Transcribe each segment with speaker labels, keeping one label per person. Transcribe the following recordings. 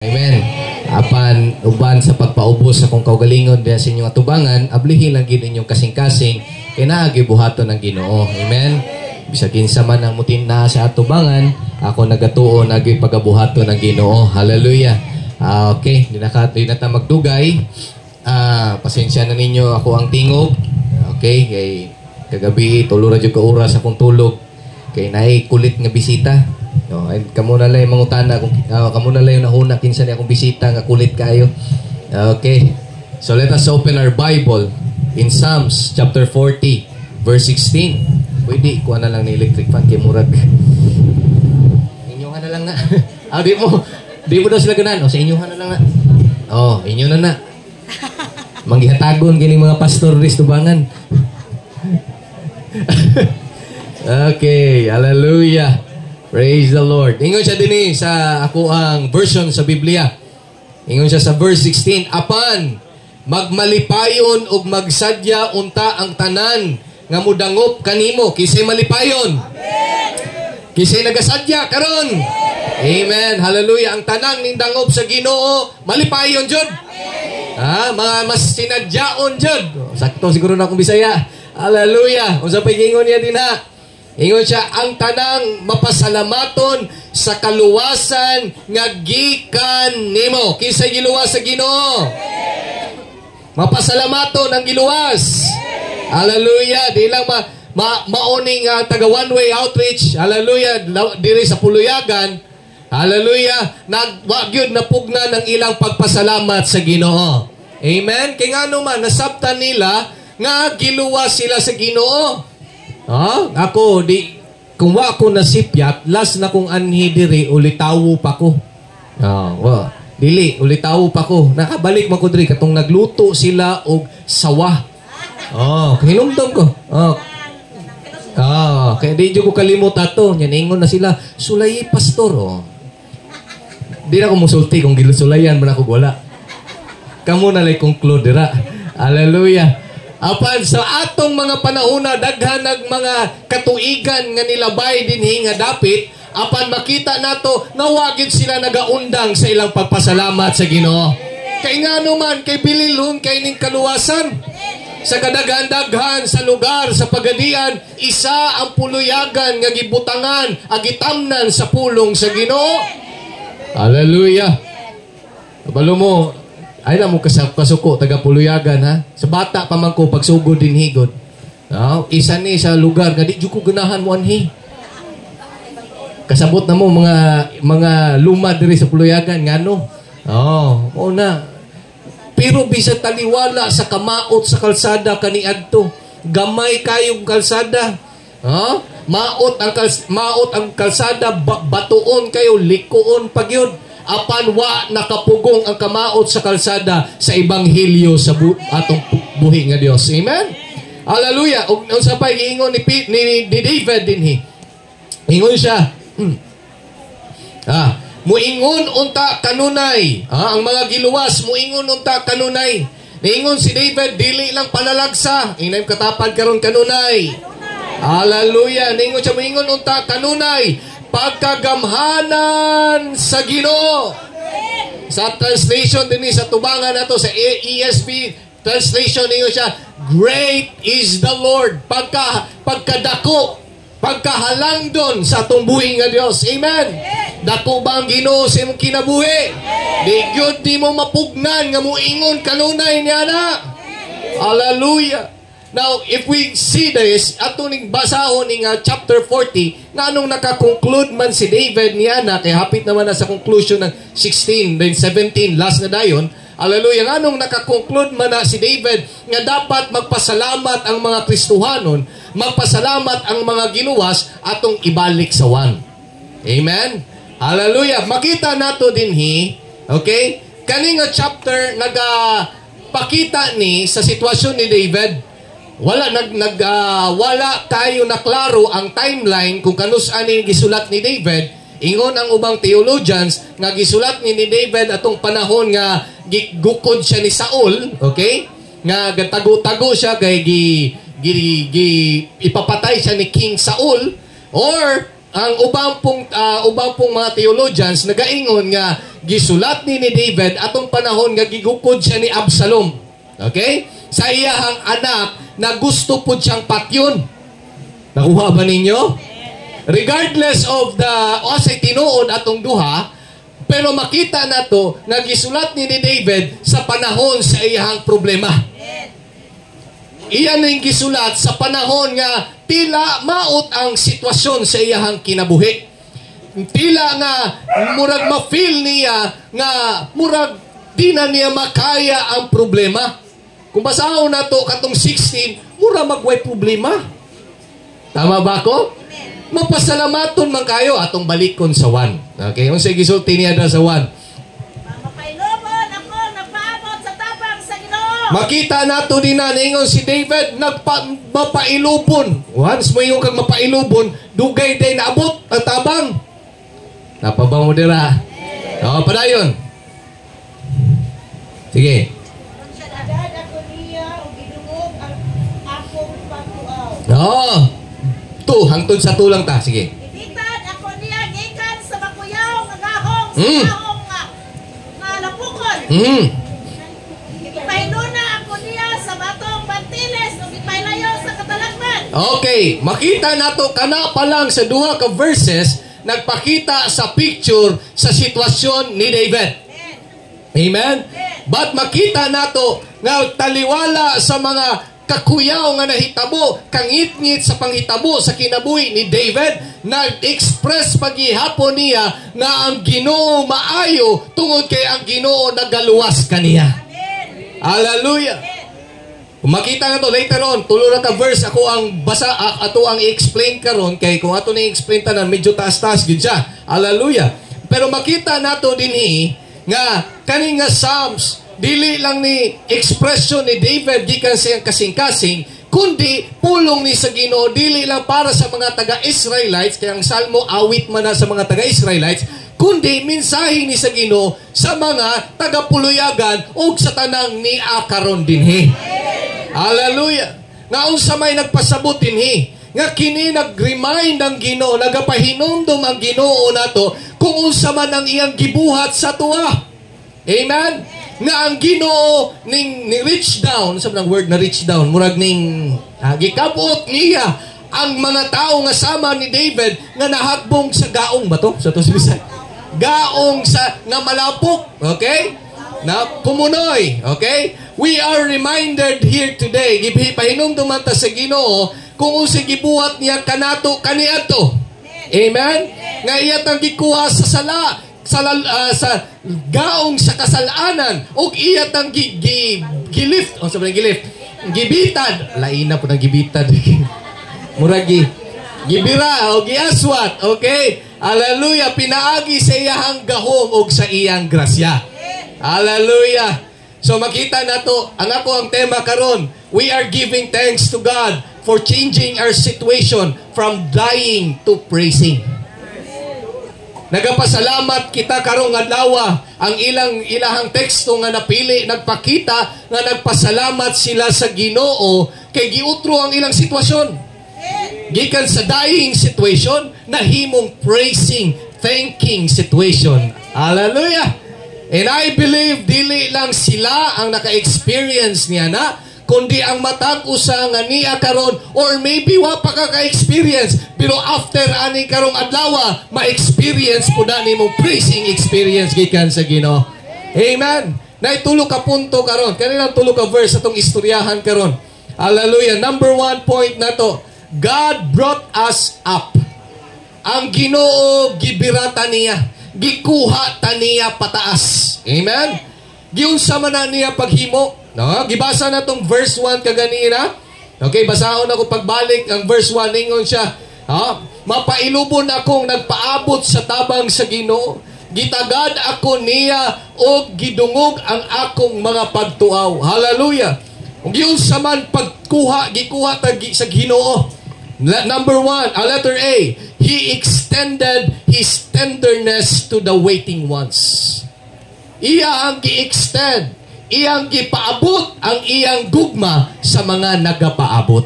Speaker 1: Amen. Apan uban sa pagpaubos sa kung kaugalingon diya sa inyong atubangan, ablihin lang gid inyong kasing-kasing kay naa gibuhaton ng Ginoo. Amen. Bisag kinsa man ang mutin na sa atubangan, ako nagatuo na gyud pagabuhaton ng Ginoo. Hallelujah. Okay, di na ta magdugay. Pasensya na ninyo ako ang tingog. Okay, kay kagabi tulo ra jud ka oras akong tulog. Kay naay kulit nga bisita. No, ay kamo na lang mangutana kung kamo na lang yung nahuna kinsa ni akong bisita nga kulit kayo. Okay. So let us open our Bible in Psalms chapter 40 verse 16. Pwede kuha na lang ni electric fan kay murag. Inyuhan na lang na. Di mo daw sila ganan. O sa inyuhan na lang na. Oh, inyo na na. Manggihatagon kining mga pastor ristubangan. Okay, hallelujah. Praise the Lord. Ingon siya din sa ako ang version sa Biblia. Ingon siya sa verse 16, apan magmalipayon ug magsadya unta ang tanan nga mudangop kanimo kisay malipayon. Amen. Kisay nagasadya karon. Amen. Hallelujah. Ang tanan ning dangop sa Ginoo malipayon jud. Mga mas sinadyaon jud. Sakto siguro na akong Bisaya. Hallelujah. Unsa pa gingon niya din ha? Ingon siya, ang tanang mapasalamaton sa kaluwasan nga gikan nimo. Kinsa giluwas sa Ginoo? Mapasalamaton ang giluwas. Hallelujah. Di lang mauning taga one-way outreach. Hallelujah. Diri sa Puluyagan. Hallelujah. Nagwagyod na pugna ng ilang pagpasalamat sa Ginoo. Amen. Kaya nga naman, nasabtan nila nga giluwas sila sa Ginoo. Ako, kung wa ko nasipyat, last na kong anhi diri, ulitawo pa ko. Dili, ulitawo pa ko. Nakabalik man ko diri, katong nagluto sila og sawa. Hinumdom ko. Kaya di ko kalimot ato. Ingon na sila, sulay pastor. Di na ko musulti kung gilusulayan man ako wala. Kamu na lay conclude dira. Hallelujah. Apan sa atong mga panahuna daghan ng mga katuigan nga nilabay dinhi nga dapit, apan makita nato nga wagid sila nagaundang sa ilang pagpasalamat sa Ginoo. Kay ngano man kay bililhon kay ning kaluwasan. Sa kadaghan-daghan sa lugar sa pagadian, isa ang puluyagan nga gibutangan agitamnan sa pulong sa Ginoo. Hallelujah. Kabalo mo, ay na mo kasuko taga Puluyagan ha. Sa bata pa man ko pagsugod din higod. Isa ni sa lugar nga di jud ko ganahan mo anhi. Kasabot na mo mga luma diri sa Puluyagan ngano. Na. Pero bisag taliwala sa kamaot sa kalsada kaniadto. Gamay kayong kalsada. Maot ang kalsada batuon kayo likuon pagyud. Apan wa nakapugong ang kamaot sa kalsada sa ebanghelyo sa atong buhi nga Dios. Amen. Hallelujah. Ug unsa pa giingon ni David dinhi? Ingon siya. Muingon unta kanunay. Ang mga giluwas muingon unta kanunay. Niingon si David dili lang panalagsa. Inay katapad karon kanunay. Hallelujah. Niingon siya muingon unta kanunay. Pagkagamhanan sa Ginoo. Sa translation din sa tubangan nato sa ESV translation niyo siya, great is the Lord. Pagkadako, pagkahalangdon sa atong buhi nga Dios. Amen. Dako ba ang Ginoo sa imong kinabuhi? Di gyud di mo mapugnan nga muingon kanunay niya na. Hallelujah. Now, if we see this, ato ning basahon ning chapter 40, nga anong nakakonclude man si David niya na, kaya hapit naman na sa conclusion ng 16, then 17, last na dayon, hallelujah, nga anong nakakonclude man na si David, nga dapat magpasalamat ang mga Kristohanon, magpasalamat ang mga giluwas, atong ibalik sa wan. Amen? Hallelujah. Makita nato dinhi, okay? Kaning chapter, nagpakita ni sa sitwasyon ni David, wala kayo na klaro ang timeline kung kanus ani gisulat ni David. Ingon ang ubang theologians nga gisulat ni David atong panahon nga gigukod siya ni Saul, okay? Nga gatago-tago siya kay ipapatay siya ni King Saul, or ang ubang pong mga theologians nagaingon nga gisulat ni David atong panahon nga gigukod siya ni Absalom. Okay? Sa iyahang anak na gusto po siyang patyon. Nakuha ba ninyo? Regardless of the say tinuod atong duha, pero makita na to na gisulat ni David sa panahon sa iyahang problema. Iyan ang gisulat sa panahon nga tila maot ang sitwasyon sa iyahang kinabuhi. Tila nga murag ma-feel niya nga murag di na niya makaya ang problema. Kung basahon na to katong 16, mura magway problema. Tama ba ko? Mapasalamaton man kayo atong balikon sa 1. Okay, unsay gisulti niya da sa 1? Makita nato din na ningon si David mapailubon. Once mo yung kag mapailubon, dugay day naabot ang tabang. Napabang mo dira. O, padayon. Sige. Oo. Tu, hangtod sa tulang ta. Sige.
Speaker 2: Ibitad ako niya gikan sa makuyaw nga gahong sa gahong nga lapukon. Ipahiluna ako niya sa batong bantiles ug ipailayo sa katalagman.
Speaker 1: Okay, makita nato kana pa lang sa duha ka verses nagpakita sa picture sa sitwasyon ni David. Amen? But makita nato nga taliwala sa mga kakuyaw nga nahitabo, kangit-ngit sa panghitabo sa kinabuhi ni David, nag-express paghihapon niya na ang Ginoo maayo tungod kay ang Ginoo nagaluwas kaniya. Hallelujah. Kung makita na to later on, tulo na ka verse ako ang basa ato ang i-explain karon kay kung ato ni explain tanan medyo taas-taas gid siya. Hallelujah. Pero makita nato dinhi nga kani nga Psalms dili lang ni expression ni David gikan sa iyang kasing-kasing, kundi pulong ni sa Ginoo dili lang para sa mga taga-Israelites, kaya ang salmo awit man na sa mga taga-Israelites, kundi mensahe ni sa Ginoo sa mga taga-puluyagan o sa tanang ni akaron dinhi. Hallelujah. Nga unsa may nagpasabot dinhi nga kini nag-remind ang Ginoo, nagapahinumdum ang Ginoo nato kung unsa man ang iyang gibuhat sa tuwa. Amen. Nga ang Ginoo ning reach down, sa nang word na reach down, murag ning gikabot niya ang mga tao nga sama ni David nga nahagbong sa gaong ba to? Sa to Bisan. Gaong sa nga malapok, okay? Na pumunoy, okay? We are reminded here today, gipahinumdum man ta sa Ginoo kung unsa gibuhat niya kanato kaniadto. Amen. Nga iya tang gikuha sa sala sa gaong sa kasalanan o iya tang gilift o sabi gilift gibitad lain na po ng gibitad muragi gibira o giaswat. Okay, hallelujah. Pinaagi sa iyang gahom o sa iyang grasya. Hallelujah. So makita nato ang ako ang tema karon, we are giving thanks to God for changing our situation from dying to praising. Nagapasalamat kita karong adlaw ang ilahang teksto nga napili nagpakita nga nagpasalamat sila sa Ginoo kay giutro ang ilang sitwasyon. Gikan sa dying situation nahimong praising, thanking situation. Hallelujah. And I believe dili lang sila ang naka-experience niya na kundi ang matag usa nga niya karon or maybe wa pa ka-experience pero after ani karong adlaw ma-experience po na nimo praising experience gikan sa Ginoo. Amen. Naitulo ka punto karon kanina tulo ka verse atong istoryahan karon. Hallelujah. Number 1 point na to, God brought us up. Ang Ginoo gibirata niya, gikuha ta niya pataas. Amen. Giunsa man na niya paghimo. No, gibasa na tong verse 1 kaganina. Okay, basahon ako pagbalik ang verse 1 ningon siya. Mapailubon akong nagpaabot sa tabang sa Ginoo. Gitagad ako niya o gidungog ang akong mga pagtuaw. Hallelujah. Ug giunsa man pagkuha gikuha ta sa Ginoo. Number 1, letter A, He extended His tenderness to the waiting ones. Iya ang gi-extend, iyang gipaabot ang iyang gugma sa mga nagapaabot.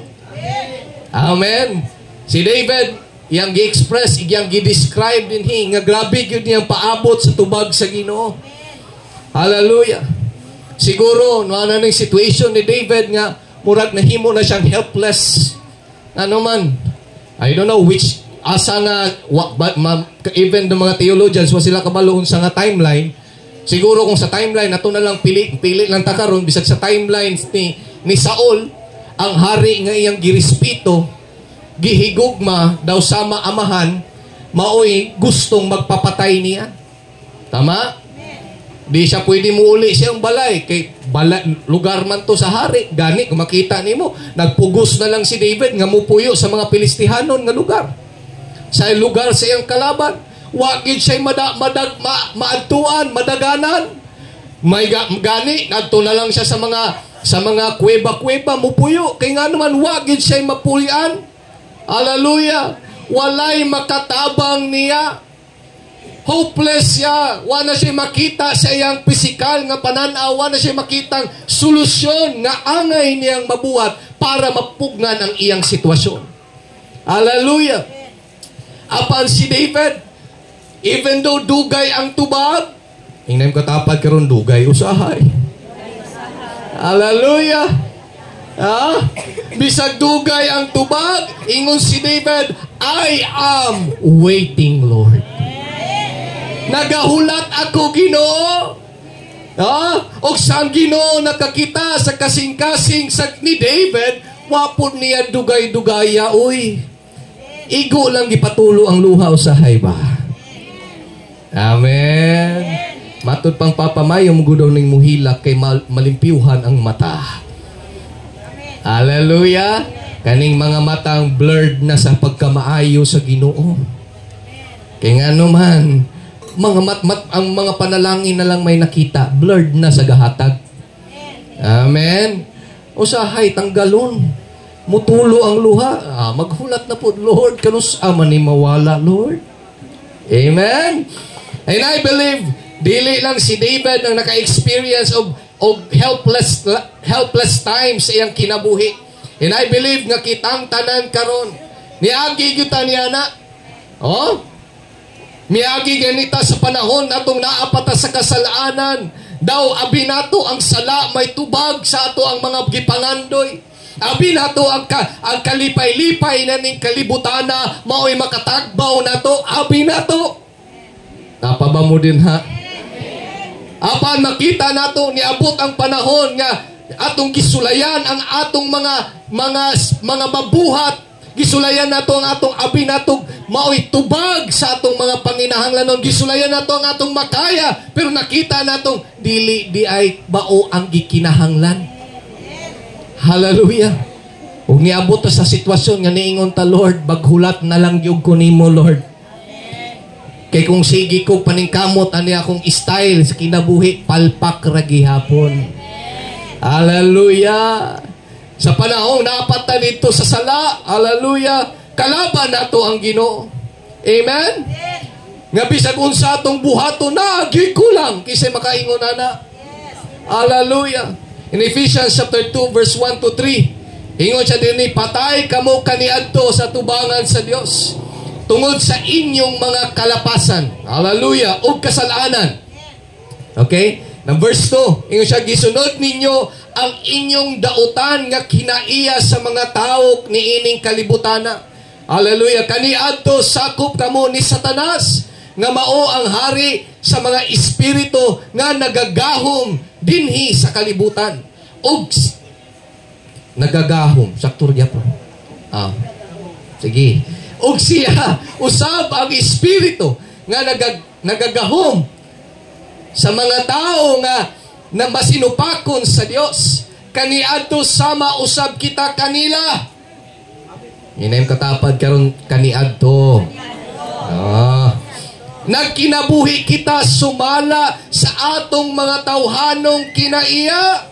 Speaker 1: Amen. Si David, iyang gi-express, iyang gi-describe dinhi nga grabe gyud niyang paabot sa tubag sa Ginoo. Hallelujah. Siguro no ana ning situation ni David nga murag nahimo na siyang helpless. Ano man, I don't know which asa nga even the mga theologians wa sila kabalo sa nga timeline. Siguro kung sa timeline nato na lang pili lang ta karon bisag sa timeline ni Saul ang hari nga iyang girespeto, gihigugma daw sama amahan, maoy gustong magpapatay niya. Tama? Di siya pwede muuli siyang balay kay lugar man to sa hari. Gani kung makita nimo, nagpugos na lang si David nga mupuyo sa mga Pilistihanon nga lugar. Sa lugar sa iyang kalaban, wa gid siya maadtuan, madaganan. May gani nagto na lang siya sa mga kuweba-kuweba mupuyo kay nga naman wa gid siya mapulian. Hallelujah. Walay makatabang niya. Hopeless siya. Wala siya makita sa iyang pisikal nga pananaw. Wala siya makitang solusyon nga angay niyang mabuhat para mapugnan ang iyang sitwasyon. Hallelujah. Apan si David, even though dugay ang tubag, ingnan ko tapad karon dugay usahay. Hallelujah. Bisag dugay ang tubag, ingon si David, I am waiting, Lord. Nagahulat ako, Ginoo. O saan Ginoo nakakita sa kasing-kasing ni David, wapon niya dugay-dugaya, uy. Igo lang gipatulo ang luha usahay ba? Amen. Matud pang papamayo mo gudaw ning muhilak kay malimpiuhan ang mata. Hallelujah. Kaning mga matang blurred na sa pagkamaayo sa Ginoo. Kay nga naman, ang mga panalangin na lang may nakita, blurred na sa gahatag. Amen. Usahay tanggalon. Mutulo ang luha. Maghulat na po, Lord, kanus man ni mawala, Lord. Amen. And I believe dili lang si David ang naka-experience of helpless times sa iyang kinabuhi. And I believe nga kitang tanan karon. Niagi gyud ta niya na. Miagi ganita sa panahon atong naapata sa kasalanan. Daw abi nato ang sala may tubag sa ato ang mga gipangandoy. Abi nato ang kalipay-lipay na ning kalibutana mao'y makatagbaw nato. Abi nato. Napaba mo din ha? Apan makita nato niabot ang panahon nga atong gisulayan ang atong mga mabuhat. Gisulayan nato ang atong abi nato mao'y tubag sa atong mga panginahanglanon. Gisulayan nato ang atong makaya pero nakita natong dili di ay bao ang gikinahanglan. Hallelujah. Ug niabot ta sa sitwasyon nga niingon ta, Lord, baghulat na lang gyud ko nimo, Lord. Kay kung sige ko paningkamot ani akong style sa kinabuhi, palpak ra gihapon. Hallelujah. Sa panahon naapata dito sa sala, hallelujah, kalaban nato ang Ginoo. Amen? Nga bisag unsa atong buhaton na gikulang kisay makaingon ana. Hallelujah. In Ephesians chapter 2 verse 1 to 3, ingon siya dinhi, patay kamo kaniadto sa tubangan sa Dios tungod sa inyong mga kalapasan. Hallelujah. Ug kasalanan. Okay? Ng verse 2, ingon siya, gisunod ninyo ang inyong dautan nga kinaiya sa mga tao ni ining kalibutana. Hallelujah. Kaniadto sakop kamo ni Satanas nga mao ang hari sa mga espiritu nga nagagahom dinhi sa kalibutan. Og nagagahom. Sakturya po. Sige. Og siya usab ang espiritu nga nagagahom sa mga tao nga na masinupakon sa Dios. Kaniadto sama usab kita kanila. Inayong katapad karon kaniadto. Nagkinabuhi kita sumala sa atong mga tawhanong kinaiya.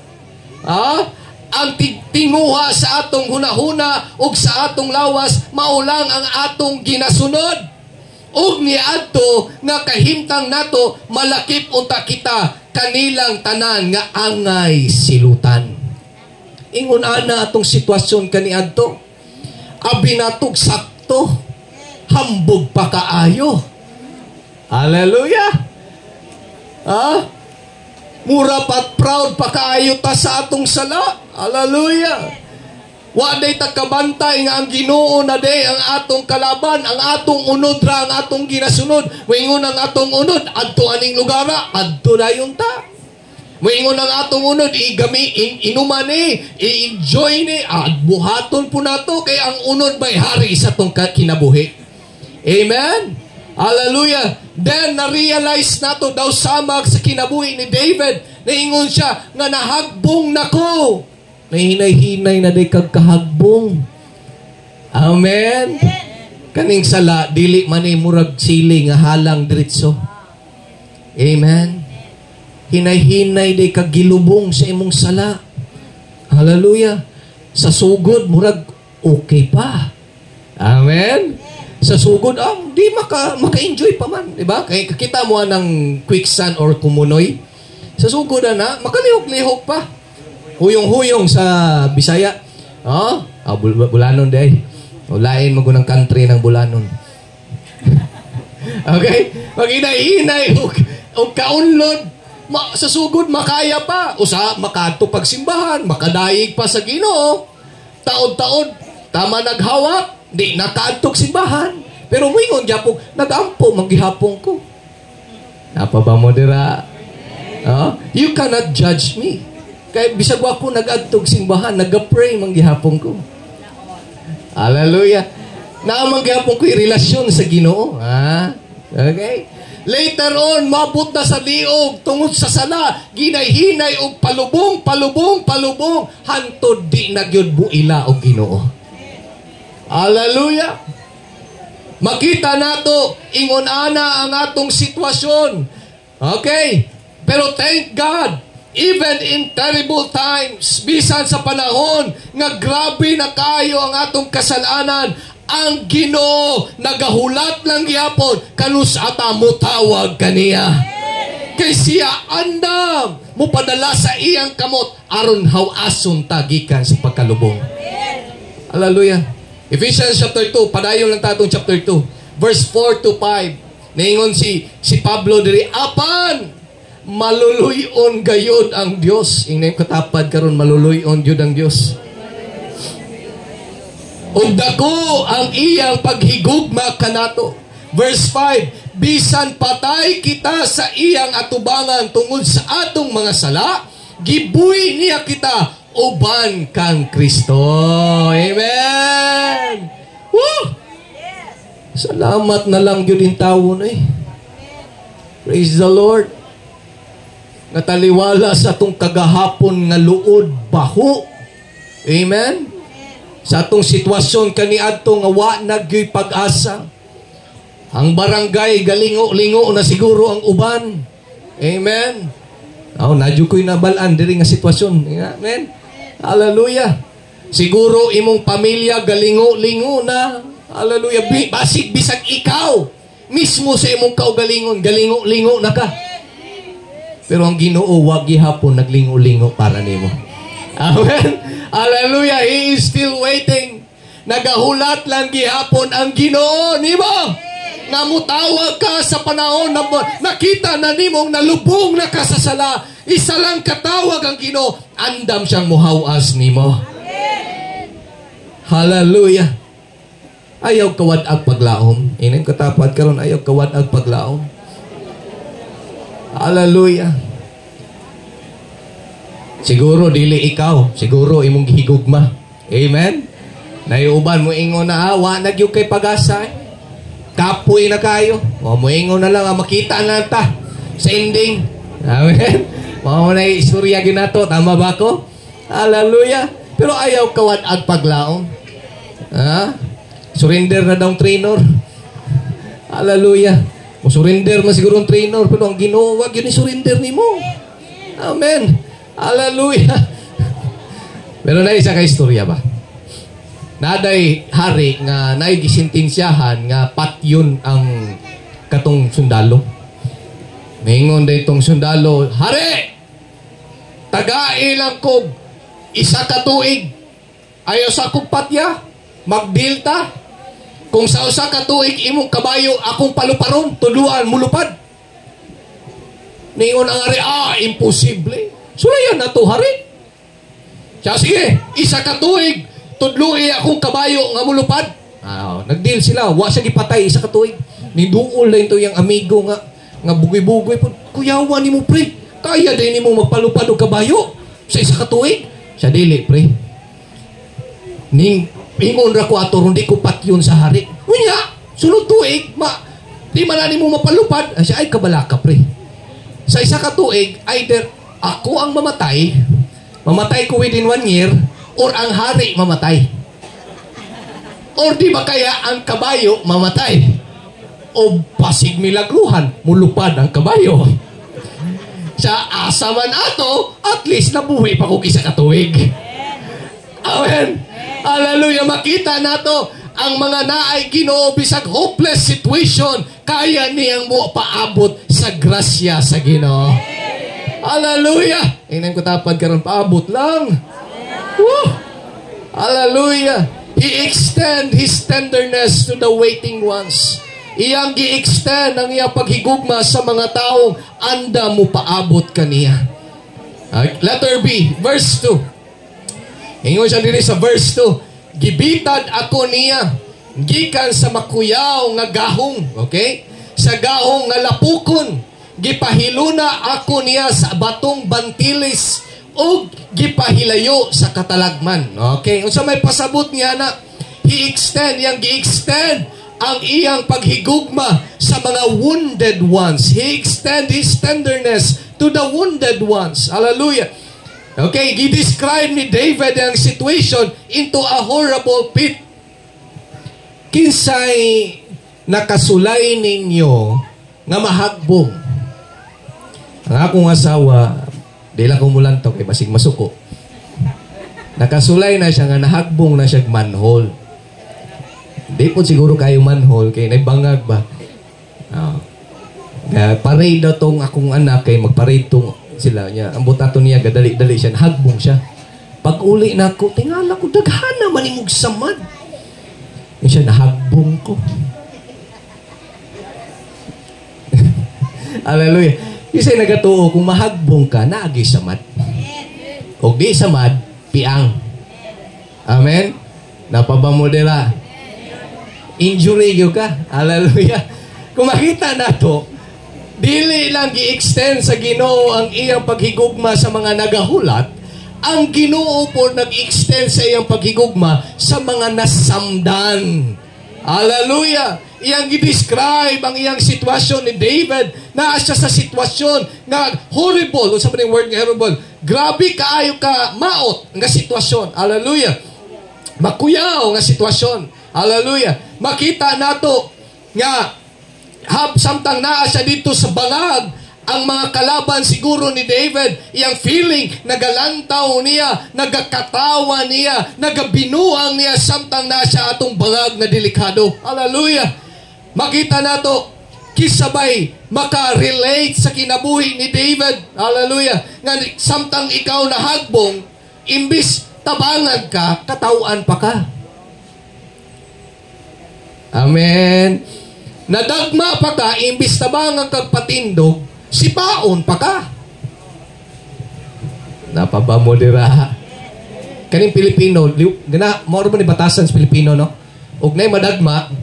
Speaker 1: Ang tinguha sa atong hunahuna ug sa atong lawas maulang ang atong ginasunod. Og niadto nga kahimtang nato malakip unta kita kanilang tanan nga angay silutan. Ingon ana atong sitwasyon kaniadto. Abi natog sakto. hambog pa kaayo. Hallelujah! Mura pat proud pa kaayo ta sa atong sala. Hallelujah! Wa day takabantay nga ang Ginoo na day ang atong kalaban, ang atong unod ra, ang atong ginasunod. Moingon ang atong unod adto aning lugar, adto dayon ta. Moingon ang atong unod inuman ni, i-enjoy ni, buhaton po nato kay ang unod may hari sa tong kinabuhi. Amen. Hallelujah. Then na-realize nato daw samag sa kinabuhi ni David, naingon siya nga nahagbong nako. Nahinay-hinay na day kagkahagbong. Amen. Kaning sala dili man ni murag sili nga halang diretso. Amen. Hinay-hinay day kagilubong sa imong sala. Hallelujah. Sa sugod murag okay pa. Amen. Sa sugod di maka-enjoy pa man, di ba? Kay kita mo ng quicksand or kumunoy. Sa sugod na makalihok-lihok pa. Huyong-huyong sa Bisaya. Bulanon day. Lain magunang country ng Bulanon. Okay? Maghinay-hinay o kaunlod. Sa sugod makaya pa. Usa makadto pagsimbahan, makadayig pa sa Ginoo. Taod-taod tama naghawak, di nakadtog simbahan. Pero moingon gyapon nagampo manggihapon ko. Napa ba mo dira? You cannot judge me. Kaya bisag ako nag-adtog simbahan, nag-pray manggihapon ko. Hallelujah. Naamang gihapon ko relasyon sa Ginoo. Okay? Later on, mabot na sa liog, tungod sa sala, ginay-hinay og palubong, hantod di nagyud buila og Ginoo. Hallelujah. Makita nato, ingon ana ang atong sitwasyon. Okay? Pero thank God, even in terrible times, bisan sa panahon nga grabe na kayo ang atong kasalanan, ang Ginoo nagahulat lang gyapon kanus ata mo tawag kaniya. Kay siya andam mo padala sa iyang kamot aron hawason tagikan sa pagkalubong. Hallelujah. Ephesians chapter 2, padayon lang tatong chapter 2, verse 4 to 5. Naingon si Pablo diri, apan maluluyon gayud ang Dios. Ingay katapad karon maluluyon jud ang Dios. Ug dako ang iyang paghigugma kanato. Verse 5, bisan patay kita sa iyang atubangan tungod sa atong mga sala, gibuhi niya kita uban kang Kristo. Amen. Woo! Salamat na lang yun yung tawon Praise the Lord. Nataliwala sa atong kagahapon nga luod baho. Amen? Sa atong sitwasyon kaniadto nga wa nagyoy pag-asa. Ang barangay galingo-lingo na siguro ang uban. Amen? Nadyo ko'y nabalaan diri nga sitwasyon. Amen? Hallelujah. Siguro imong pamilya galingo-lingo na. Hallelujah. Basig bisag ikaw mismo sa imong kaugalingon, galingo-lingo na ka. Pero ang Ginoo wag gihapon naglingo-lingo para nimo. Amen. Hallelujah. He is still waiting. Nagahulat lang gihapon ang Ginoo nimo. Nga mutawag ka sa panahon na nakita na nimong nalubong na ka sa sala. Isa lang katawag ang Ginoo, andam siyang muhawas nimo. Hallelujah. Ayaw kawad ag paglaom. Ining katapad karon ayaw kawad ag paglaom. Hallelujah. Siguro dili ikaw, siguro imong gihigugma. Amen. Naiuban mo ingon na wa nagyug kay pag-asa. Kapoy na kayo. O mo ingon na lang makita na ta sa ending. Amen. Mao na istorya ginato, tama ba ko? Hallelujah. Pero ayaw kawad ag paglaom. Surrender na daw trainer. Hallelujah. O surrender man siguro ang trainer, pero ang Ginoo wag yun i-surrender nimo. Amen. Hallelujah. Pero na isa ka istorya ba? Naday hari nga naay gisintensyahan nga patyon ang katong sundalo. Mingon day itong sundalo, hari! Tagai lang ko isa ka tuig. Ayaw sa akong patya. Magbilta. Kung sa usa ka tuig imong kabayo akong paluparon, tuluan mulupad. Ningon ang ari, imposible. Sulayan na to, hari. Siya, sige, isa ka tuig, tudlui akong kabayo nga mulupad. Nagdeal sila, wa siya gipatay, isa ka tuig. Niduol na ito yung amigo nga bugoy-bugoy po. Kuyawan ni mo, pre. Kaya din ni mo magpalupad o kabayo sa isa ka tuig. Siya, dili, pre. Ingon ra ko ato, hindi ko patyon sa hari. Unya, sunod tuig, di manani mo mapalupad. Siya, ay kabalaka, pre. Sa isa ka tuig, either ako ang mamatay ko within 1 year, or ang hari mamatay. Or di ba kaya ang kabayo mamatay? O pasig milagruhan, mulupad ang kabayo. Sa asaman ato, at least nabuhi pa ko isa ka tuig. Amen. Hallelujah. Makita nato ang mga naay Ginoo bisag hopeless situation, kaya niyang mo paabot sa grasya sa Ginoo. Hallelujah. Ingnan ko tapad karon, paabot lang. Woo! Hallelujah. He extend His tenderness to the waiting ones. Iyang gi-extend ang iyang paghigugma sa mga taong anda mo paabot kaniya. Letter B, verse 2. Ingon siya diri sa verse 2. Gibitad ako niya gikan sa makuyaw nga gahong, okay? Sa gahong nga lapukon, gipahiluna ako niya sa batong bantilis o gipahilayo sa katalagman. Okay? Unsa may pasabot niya na yang gi-extend ang iyang paghigugma sa mga wounded ones. He extend His tenderness to the wounded ones. Hallelujah. Okay, gi-describe ni David ang situation into a horrible pit. Kinsay nakasulay ninyo nga mahagbong. Ang akong asawa, di lang kumulanto kay basig masuko. Nakasulay na siya nga nahagbong na siya manhole. Di po siguro kayo manhole kay naibangag ba? Parade daw tong akong anak kay magparade tong sila niya. Ang butato niya gadali-dali siya, nahagbong siya. Pag uli na ako, tingala ko, daghana manimog samad. Yung siya, nahagbong ko. Hallelujah. Isa'y nagatuo, kung mahagbong ka, naagi samad. Kung di samad, piang. Amen? Napabamodela. Injury yun ka. Hallelujah. Kung makita na to, dili lang gi-extend sa Ginoo ang iyang paghigugma sa mga nagahulat, ang Ginoo po nag-extend sa iyang paghigugma sa mga nasamdan. Hallelujah! Iyang gi-describe ang iyang sitwasyon ni David na siya sa sitwasyon nga horrible. Unsa man yung word nga horrible? Grabe kaayo ka maot nga sitwasyon. Hallelujah! Makuyaw nga sitwasyon. Hallelujah! Makita nato nga samtang naa siya dito sa bangag, ang mga kalaban siguro ni David, iyang feeling, nagalantaw niya, nagakatawa niya, nagabinuang niya, samtang naa siya atong bangag na delikado. Hallelujah! Makita nato, kisabay, makarelate sa kinabuhi ni David. Hallelujah! Nga, samtang ikaw nahagbong, imbis tabangan ka, katawan pa ka. Amen! Nadagma pa ka, imbis tabangan kag patindog, sipaon pa ka. Napabamo dira. Kaning Pilipino, moro ba ni batasan sa Pilipino, no? Og nay madagma,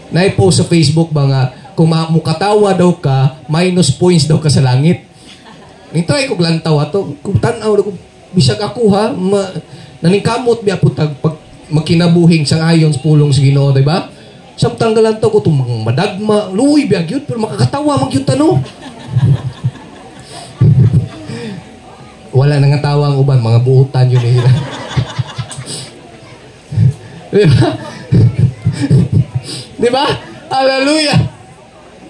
Speaker 1: nay post sa Facebook ba nga, kung mukatawa daw ka, minus points daw ka sa langit. Nitry ko lantaw ato, kung tanaw ko, bisag ako ha, naningkamot biya putag pag makinabuhing sang ayon sa pulong sa Ginoo, di ba? Samtang galantaw ko itong mga madagma, luwi biyag yun, pero makakatawa mag yun tanong. Wala nang tawa ang uban, mga buutan yun nila. Diba? Diba? Hallelujah!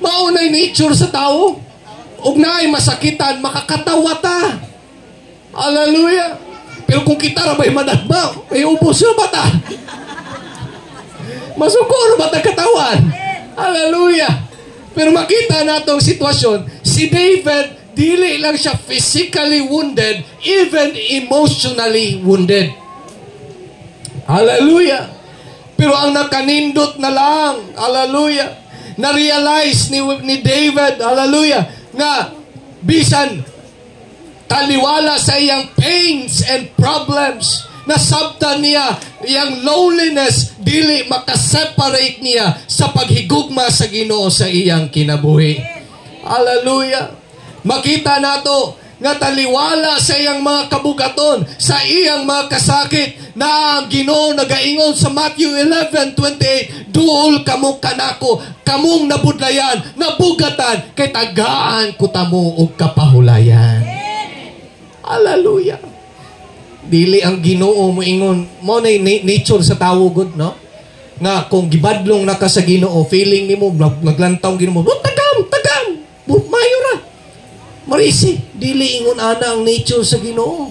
Speaker 1: Maunay nature sa tao. Ug naay masakitan, makakatawa ta. Hallelujah! Pero kung kita rabay madagma, may ubos na ba ta? Masukuro ba katawan? Hallelujah! Pero makita natong sitwasyon, si David, dili lang siya physically wounded, even emotionally wounded. Hallelujah! Pero ang nakanindot na lang, hallelujah, na-realize ni David, hallelujah, na bisan taliwala sa iyang pains and problems, nasabtan niya iyang loneliness, dili makaseparate niya sa paghigugma sa Ginoo sa iyang kinabuhi. Hallelujah. Makita nato nga taliwala sa iyang mga kabugaton, sa iyang mga kasakit, na ang Ginoo nagaingon sa Matthew 11:28, duol kamo kanako, kamong nabudlayan, nabugatan, kay tagaan ko tamo og kapahulayan. Hallelujah. Dili ang Ginoo mo ingon, mo na nature sa tawo gud, no? Nga kung gibadlong na ka sa Ginoo, feeling nimo naglantaw Ginoo, tagam, mayo ra. Marisi, dili ingon ana ang nature sa Ginoo.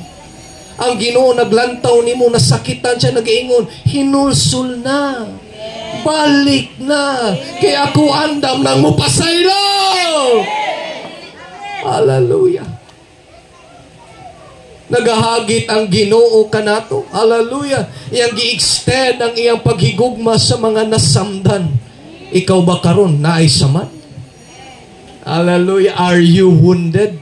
Speaker 1: Ang Ginoo naglantaw nimo, nasakitan siya, nag-ingon, hinulsol na. Balik na. Kay ako andam nang mupasaylo. Hallelujah. Nagahagit ang Ginoo kanato. Hallelujah. Iyang gi-extend ang iyang paghigugma sa mga nasamdan. Ikaw ba karon naay samat? Hallelujah. Are you wounded?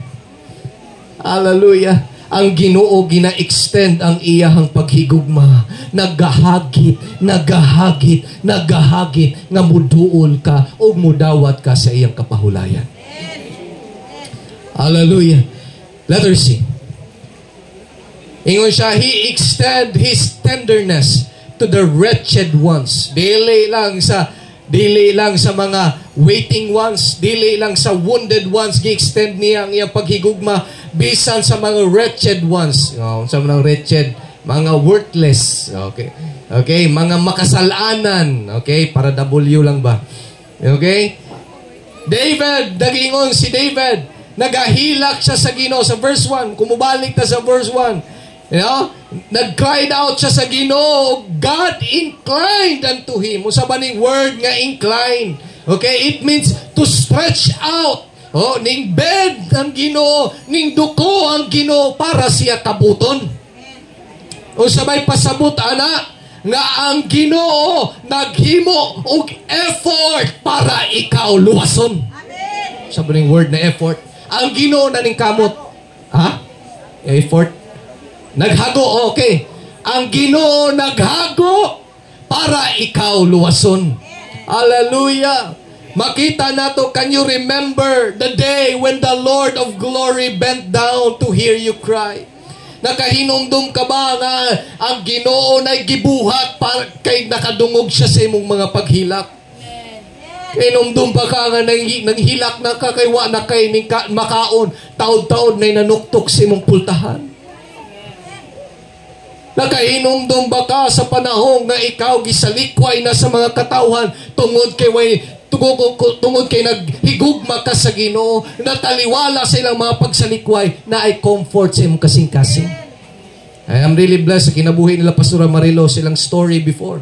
Speaker 1: Hallelujah. Ang Ginoo gina-extend ang iyahang paghigugma. Nagahagit nga muduol ka o mudawat ka sa iyang kapahulayan. Hallelujah. Letter C. Ingon siya, He extend His tenderness to the wretched ones. Dili lang sa mga waiting ones, dili lang sa wounded ones, gi-extend niya ang iyang paghigugma bisan sa mga wretched ones. Sa mga wretched, mga worthless. Okay, mga makasalanan. Okay, para W lang ba? Okay? David, dagingon si David, nagahilak siya sa Ginoo sa verse 1. Kumubalik ta sa verse 1. Nag-cried out siya sa Ginoo, God inclined unto him. Usa ba ning word nga incline? Okay, it means to stretch out. Ning bed ang Ginoo, ning duko ang Ginoo para siya kabuton. Usa bay pasabot ana nga ang Ginoo naghimo og effort para ikaw luwason. Amen. Usa ba ning word na effort? Ang Ginoo na ning kamot. Effort. Naghago, okay. Ang Ginoo naghago para ikaw luwason. Hallelujah. Makita nato, can you remember the day when the Lord of glory bent down to hear you cry? Nakahinumdum ka ba nga ang Ginoo na gibuhat para kay nakadungog siya sa imong mga paghilak? Hinumdum pa ka nga nanghilak na ka kay wa na kay makaon, taod-taod na nanuktok sa imong pultahan. Nakahinumdum ba ka sa panahon na ikaw gisalikway na sa mga katawhan tungod kay naghigugma ka sa Ginoo, nataliwala sa ilang mga pagsalikway na ay comfort sa imong kasing-kasing. I am really blessed sa kinabuhi nila Pastor Marilo, silang story before.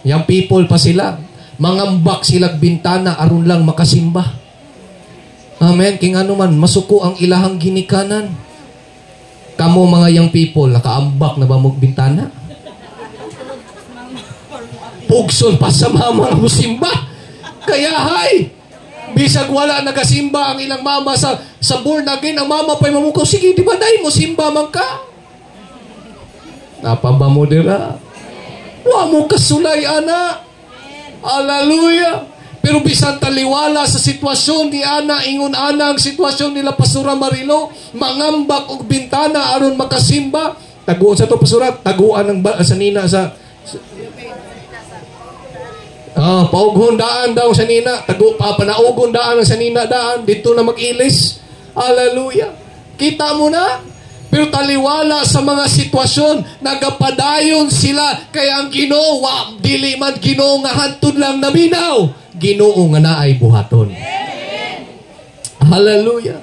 Speaker 1: Yang people pa sila, mangambak silang bintana aron lang makasimba. Amen. King ano man, masuko ang ilahang ginikanan. Kamo mga young people, nakaambak na ba mong bintana? Pugson pa sa mama musimba. Kaya hay, bisag wala nagasimba ang ilang mama sa born again, ang mama pa'y mamukaw, sige, di ba dahil mo simba man ka? Napamba mo dira. Wa mo kasulay, ana. Hallelujah. Pero bisan taliwala sa sitwasyon ni Ana, ingon Ana ang sitwasyon nila Pastora Marilo, mangambak og bintana aron makasimba. Taguan sa to Pastora, taguan ng sanina sa paugon daan daw sanina, panaugon daan ang sanina daan dito na mag-ilis. Hallelujah. Kita mo na? Pero taliwala sa mga sitwasyon, nagapadayon sila kaya ang Ginoo, dili man Ginoo nga hantud lang naminaw. Ginoo nga naay buhaton. Hallelujah.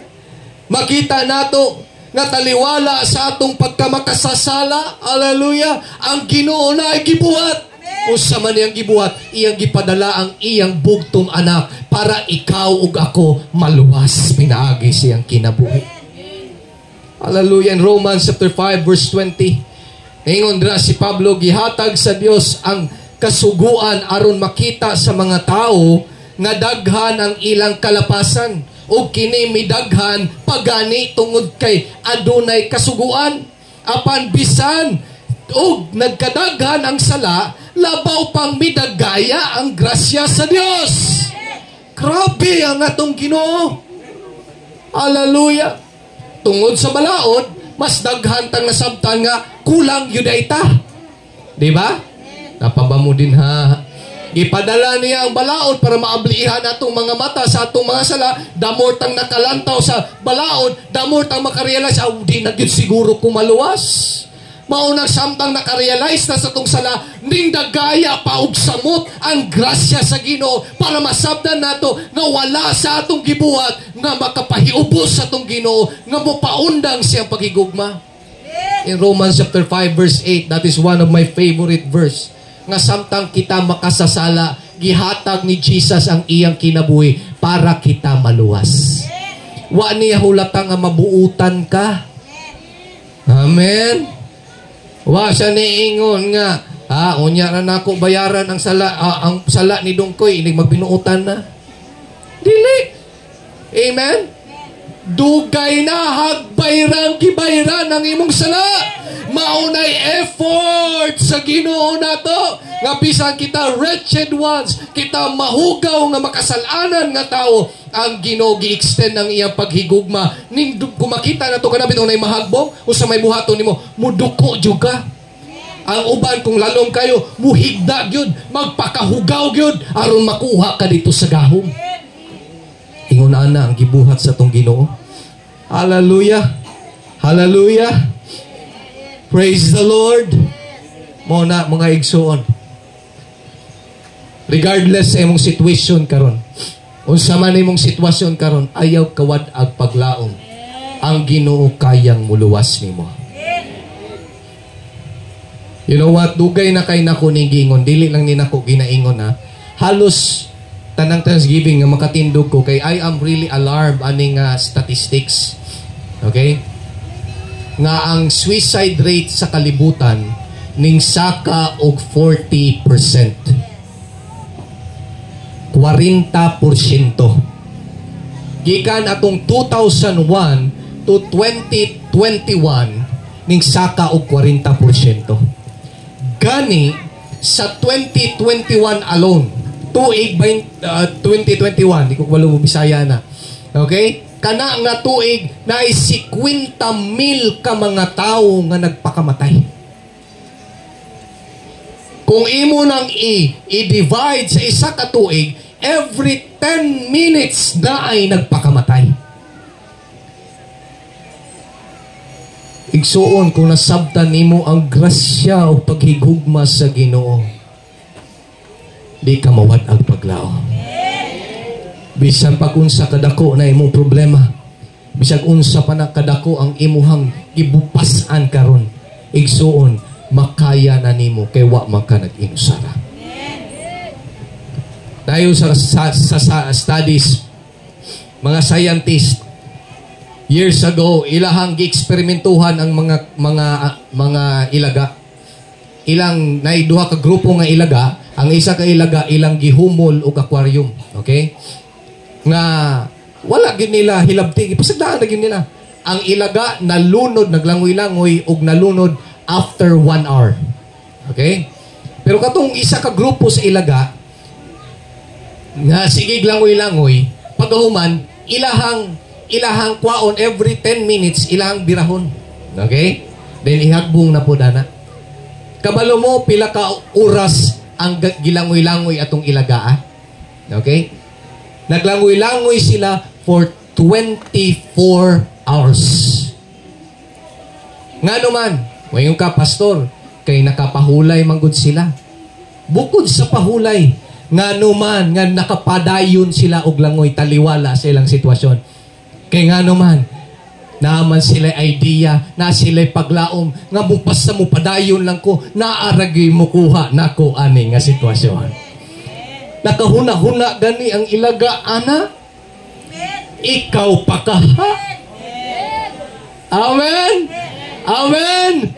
Speaker 1: Makita nato nga taliwala sa atong pagkamakasasala. Hallelujah. Ang Ginoo naay gibuhat. Usa man iyang gibuhat, iyang gipadala ang iyang bugtong anak para ikaw ug ako maluwas pinaagi siyang kinabuhi. Hallelujah. In Romans chapter 5 verse 20, ingon dira si Pablo, gihatag sa Dios ang kasuguan aron makita sa mga tao nga daghan ang ilang kalapasan o kini midaghan pagani tungod kay adunay kasuguan. Apan bisan og nagkadaghan ang sala, labaw pang midagaya ang grasya sa Dios. Grabe ang atong Ginoo. Hallelujah. Tungod sa balaod, mas daghan tang nasabtan nga kulang yun ita. Diba? Napabamo din ha. Ipadala niya ang balaod para maablihan atong mga mata sa atong mga sala. Damor tang nakalantaw sa balaod, damor tang makarealize, di na yun siguro kumaluwas. Maunang samtang nakarealize na sa itong sala, ning dagaya pa og samot ang grasya sa Ginoo para masabdan nato nga wala sa atong gibuhat nga makapahiubos sa atong Ginoo nga mopaundang siyang paghigugma. In Romans chapter 5 verse 8, that is one of my favorite verse. Nga samtang kita makasasala, gihatag ni Jesus ang iyang kinabuhi para kita maluwas. Wa niya hulata nga mabuutan ka. Amen. Wa siya niingon nga, unya na nako bayaran ang sala ni Dongkoy, inig magbinuutan na. Dili. Amen. Dugay na hagbayrang gibayran ang imong sala. Maunay effort sa Ginoo nato. Nga bisan kita wretched ones, kita mahugaw nga makasalanan nga tao, ang Ginoo gi-extend ang iyang paghigugma. Ning kumakita nato kanabit unay mahagbong o sa may buhaton nimo, muduko jud ka. Ang uban kung lalom kayo, muhigda gyud, magpakahugaw gyud aron makuha ka dito sa gahom. Ingon ana ang gibuhat sa tong Ginoo. Hallelujah. Hallelujah. Praise the Lord. Muna mga igsoon. Regardless sa imong situation karon, unsa man imong sitwasyon karon, ayaw kawad ag paglaom. Ang Ginoo kayang muluwas nimo. You know what? Dugay na kay nako ning gingon, dili lang ni nako ginaingon ha. Halos tanang Thanksgiving nga makatindog ko kay I am really alarmed aning statistics. Okay? Nga ang suicide rate sa kalibutan ning saka og 40%. 40%. Gikan atong 2001 to 2021 ning saka og 40%. Gani sa 2021 alone, 2021, di ko walo mo Bisaya na. Okay? Kana nga tuig na 50,000 ka mga tao nga nagpakamatay. Kung imo nang i-divide sa isa ka tuig, every 10 minutes na ay nagpakamatay. Igsuon kung nasabtan nimo ang grasya o paghigugma sa Ginoo, di ka mawad ang paglao. Bisan pag unsa kadako na imong problema, bisan unsa pa na kadako ang imuhang gibupasan karon, igsuon makaya na nimo kay wa man ka nag-inusara. Dayon sa studies, mga scientist years ago, ilahang gi-eksperimentuhan ang mga ilaga. Ilang naiduha ka grupo nga ilaga, ang isa ka ilaga ilang gihumol og aquarium, okay? Nga wala gyud nila hilabti, ipasagdaan na gyud nila. Ang ilaga nalunod, naglangoy-langoy og nalunod after 1 hour. Okay? Pero katong isa ka grupo sa ilaga nga sige langoy-langoy, pagahuman ilahang kwaon every 10 minutes ilahang birahon. Okay? Then ihagbong na po dana. Kabalo mo pila ka oras ang gilangoy-langoy atong ilaga. Okay? Naglangoy-langoy sila for 24 hours. Nga naman, ngayon ka pastor, kay nakapahulay manggod sila. Bukod sa pahulay, nga naman, nga nakapadayon sila og langoy, taliwala sa ilang sitwasyon. Kay nga naman, naman sila idea, na sila paglaom, nga bupas sa mo padayon lang ko, naaragay mo kuha na ko ani nga sitwasyon. Nakahuna-huna gani ang ilaga, ana? Ikaw pa ka, ha? Amen? Amen?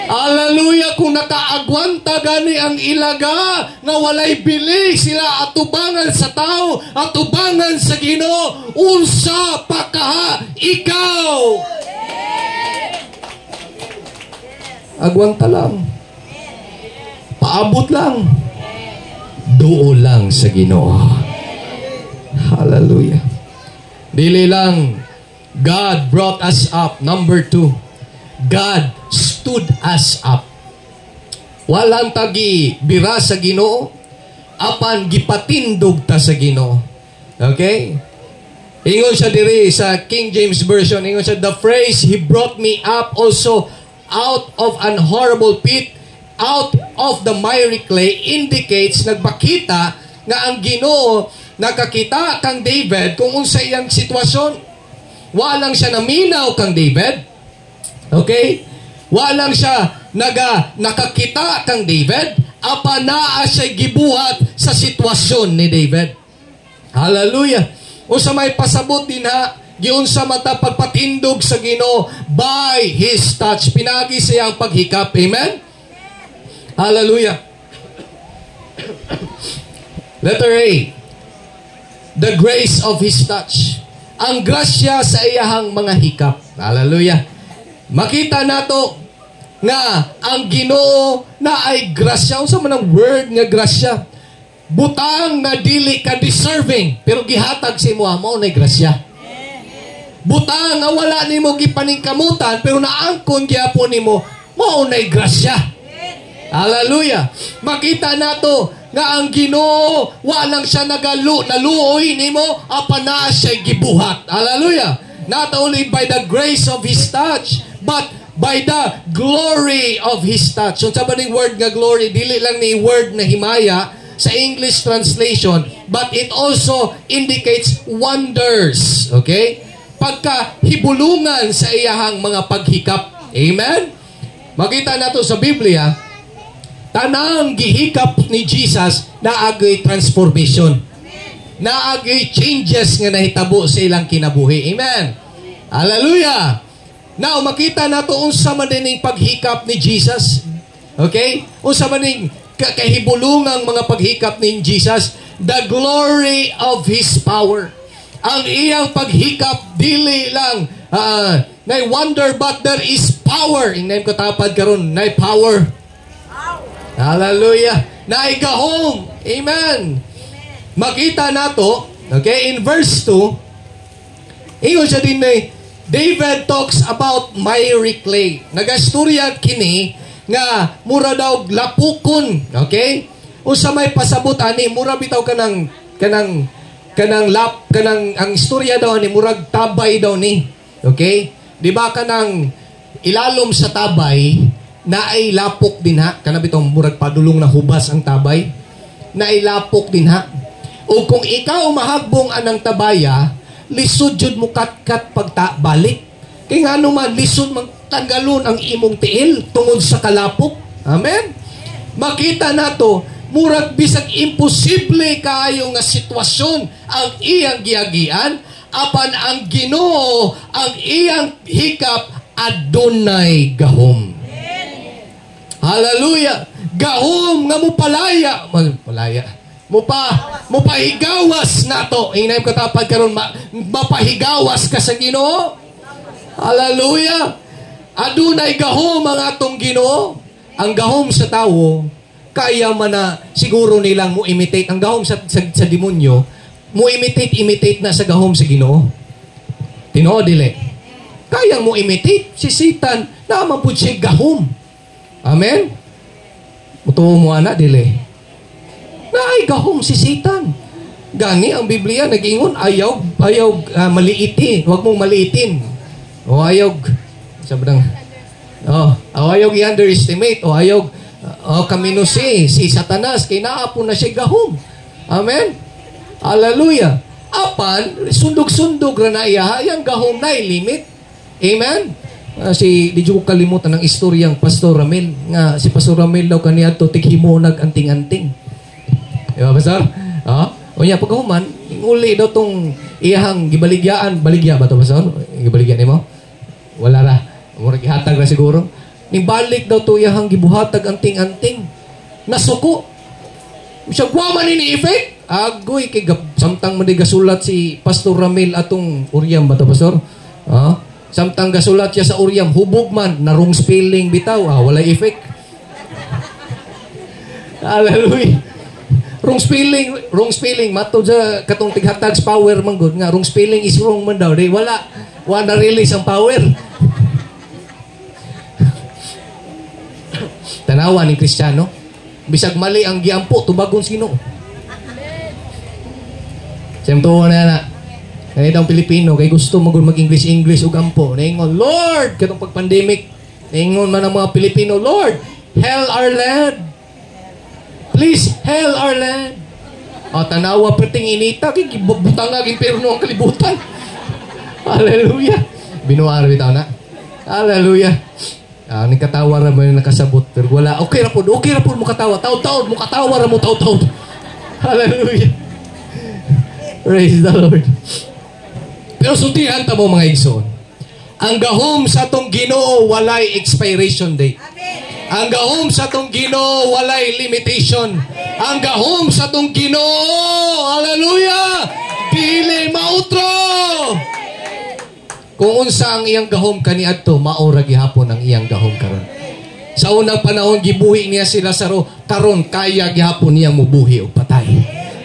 Speaker 1: Hallelujah! kung nakaagwanta gani ang ilaga nga walay bili sila atubangan sa tao, atubangan sa Ginoo, unsa pa kaha ikaw? Agwanta lang. Paabot lang. Duo lang sa Ginoo. Hallelujah. Dili lang God brought us up. Number 2, God stood us up. Walang tagi bira sa Ginoo, apan gipatindog ta sa Ginoo. Okay? Ingon siya diri sa King James Version, ingon siya, the phrase, He brought me up also out of an horrible pit, out of the miry clay, indicates, nagpakita nga ang Ginoo nakakita kang David kung unsa iyang sitwasyon. Walang siya naminaw kang David. Okay? Walang siya nakakita kang David, apa naa siya gibuhat sa sitwasyon ni David. Hallelujah. Unsa may pasabot din ha, giunsa mata pagpatindog sa Ginoo by His touch. Pinagi siyang paghikap. Amen? Hallelujah. Letter A, the grace of His touch. Ang grasya sa iyahang mga hikap. Hallelujah. Makita nato nga ang Ginoo na ay grasya. Unsa man ang word nga grasya? Butang nga dili ka deserving, pero gihatag sa imo mao nay grasya. Butang nga wala nimo gipaningkamutan, pero naangkon gyapon nimo, mao nay grasya. Hallelujah. Makita nato nga ang Ginoo walang siya naluoy nimo, apan naa siya gibuhat. Hallelujah. Not only by the grace of His touch, but by the glory of His touch. So sa baning word nga glory, dili lang ni word na himaya sa English translation, but it also indicates wonders. Okay? Pagkahibulungan sa iyahang mga paghikap. Amen? Makita nato sa Biblia, tanang gihikap ni Jesus naagay transformation. Naagay changes nga nahitabo sa ilang kinabuhi. Amen? Hallelujah! Now, makita nato unsa man dining paghikap ni Jesus. Okay? Unsa man ning kahibulungang mga paghikap ni Jesus, the glory of His power. Ang iyang paghikap, dili lang nay wonder, but there is power. Ingnan ko tapad karon, nay power. Hallelujah. Nay gahom. Amen. Makita nato, okay, in verse 2, ingon siya din David talks about miry clay. Nagastorya kini nga mura daw lapukon. Okay? Unsa may pasabot ani, mura bitaw kanang ang istorya daw ni murag tabay daw ni. Okay? Di ba kanang ilalom sa tabay na ay lapok din ha? Kana bitaw murag padulong na hubas ang tabay na ay lapok din ha. O kung ikaw mahagbong anang tabaya, lisod jud mo kat pagtabalik. Kay nga naman lisod tanggalon ang imong tiil tungod sa kalapok. Amen? Makita nato, murag bisag imposible kayo nga sitwasyon ang iyang giagian, apan ang Ginoo ang iyang hikap adunay gahom. Hallelujah! Gahom nga mupalaya. Mupahigawas nato. Inay ko tapad karon mapahigawas ka sa Ginoo. Hallelujah! Adunay gahom ang atong Ginoo. Ang gahom sa tawo, kaya man na siguro nilang mo imitate. Ang gahom sa demonyo, mo imitate na sa gahom sa Ginoo. Tinoo dili. Kayang mo imitate si Satan na mapud siya gahom. Amen? Mutuo mo ana dili. Na ay gahom si Satan. Gani ang Biblia nag-ingon ayaw maliitin. Huwag mong maliitin. O ayaw sabdang ayaw i-underestimate. O ayaw kaminusi si Satanas kay naapo na siya gahom. Amen? Hallelujah. Apan sundog-sundog ra na iya yang gahom na limit. Amen? Di ko kalimutan ng istoryang Pastor Ramil nga si Pastor Ramil daw kaniadto tighimonag anting-anting. Diba, Pastor? O niya, pagkahuman, uli daw tong iyahang gibaligyaan. Baligya ba ito, Pastor? Gibaligyan mo? Wala ra. Murag ihatag na siguro. Nibalik daw to iyahang gibuhatag anting-anting. Nasuko. Siya guwaman ni effect. Agoy kay samtang man gasulat si Pastor Ramil atong Uryam ba to, Pastor? Samtang gasulat siya sa Uryam, hubog man, na wrong spelling bitaw, wala effect. Hallelujah. Wrong spelling, mato sa katong tighatag power man good nga, wrong spelling is wrong man daw. Di wala na release ang power. Tanawa ni Kristiyano, bisag mali ang giampo, tubagon sino? Siyempre na. Ganito ang Pilipino, kay gusto mag-English ug ampo. Naingon, Lord, katong pag-pandemic, naingon man ang mga Pilipino, Lord, heal our land. Please, heal our land. Tanawa perting inita, kay butang nga impierno ang kalibutan. Hallelujah. Binuara bitaw na. Hallelujah. Nagkatawa ra mo yung nakasabot. Pero wala. Okay ra po mo katawa. Taod-taod mo katawa ra mo taod-taod. Hallelujah. Praise the Lord. Pero sutihan ta mo mga igsoon. Ang gahom sa tong Ginoo walay expiration date. Ang gahom sa tong Ginoo walay limitation. Ang gahom sa tong Ginoo, hallelujah, dili mautro. Kung unsa ang iyang gahom kaniadto, maura gihapon ang iyang gahom karon. Sa unang panahon gibuhi niya si Lazaro, karon kaya gihapon niya mubuhi og patay.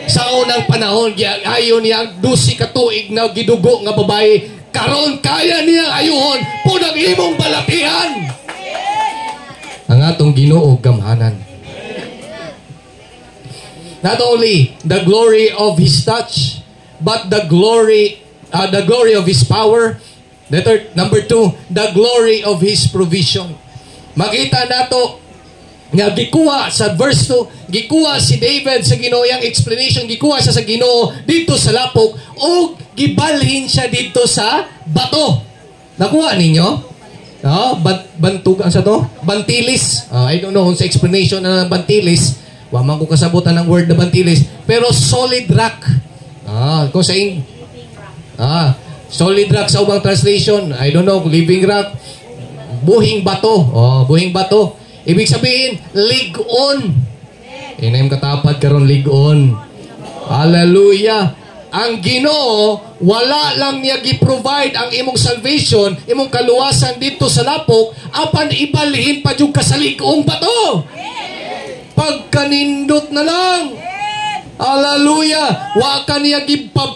Speaker 1: Sa unang panahon ayon niya ang 12 ka tuig na gidugo nga babae, karon kaya niya ayuhon punang imong balatihan. Ang atong Ginoo gamhanan. Not only the glory of His touch, but the glory of His power. Number 2, the glory of His provision. Makita nato nga gikuha sa verse 2, gikuha si David sa Ginoo yang explanation, gikuha siya sa Ginoo dito sa lapok o gibalhin siya dito sa bato. Nakuha ninyo? Bantugan sa to? Bantilis. I don't know kung sa explanation na bantilis. Waman ko kasabutan ng word na bantilis. Pero solid rock. Kung sa solid rock sa ubang translation. I don't know, living rock. Buhing bato. Buhing bato. Ibig sabihin, lig-on. Inayong katapad karon lig-on. Hallelujah. Ang Ginoo, wala lang niya gi-provide ang imong salvation, imong kaluwasan dito sa lapok, apan ibalhin pa jud ka sa lig-ong bato. Pagkanindot na lang. Hallelujah. Wa ka niya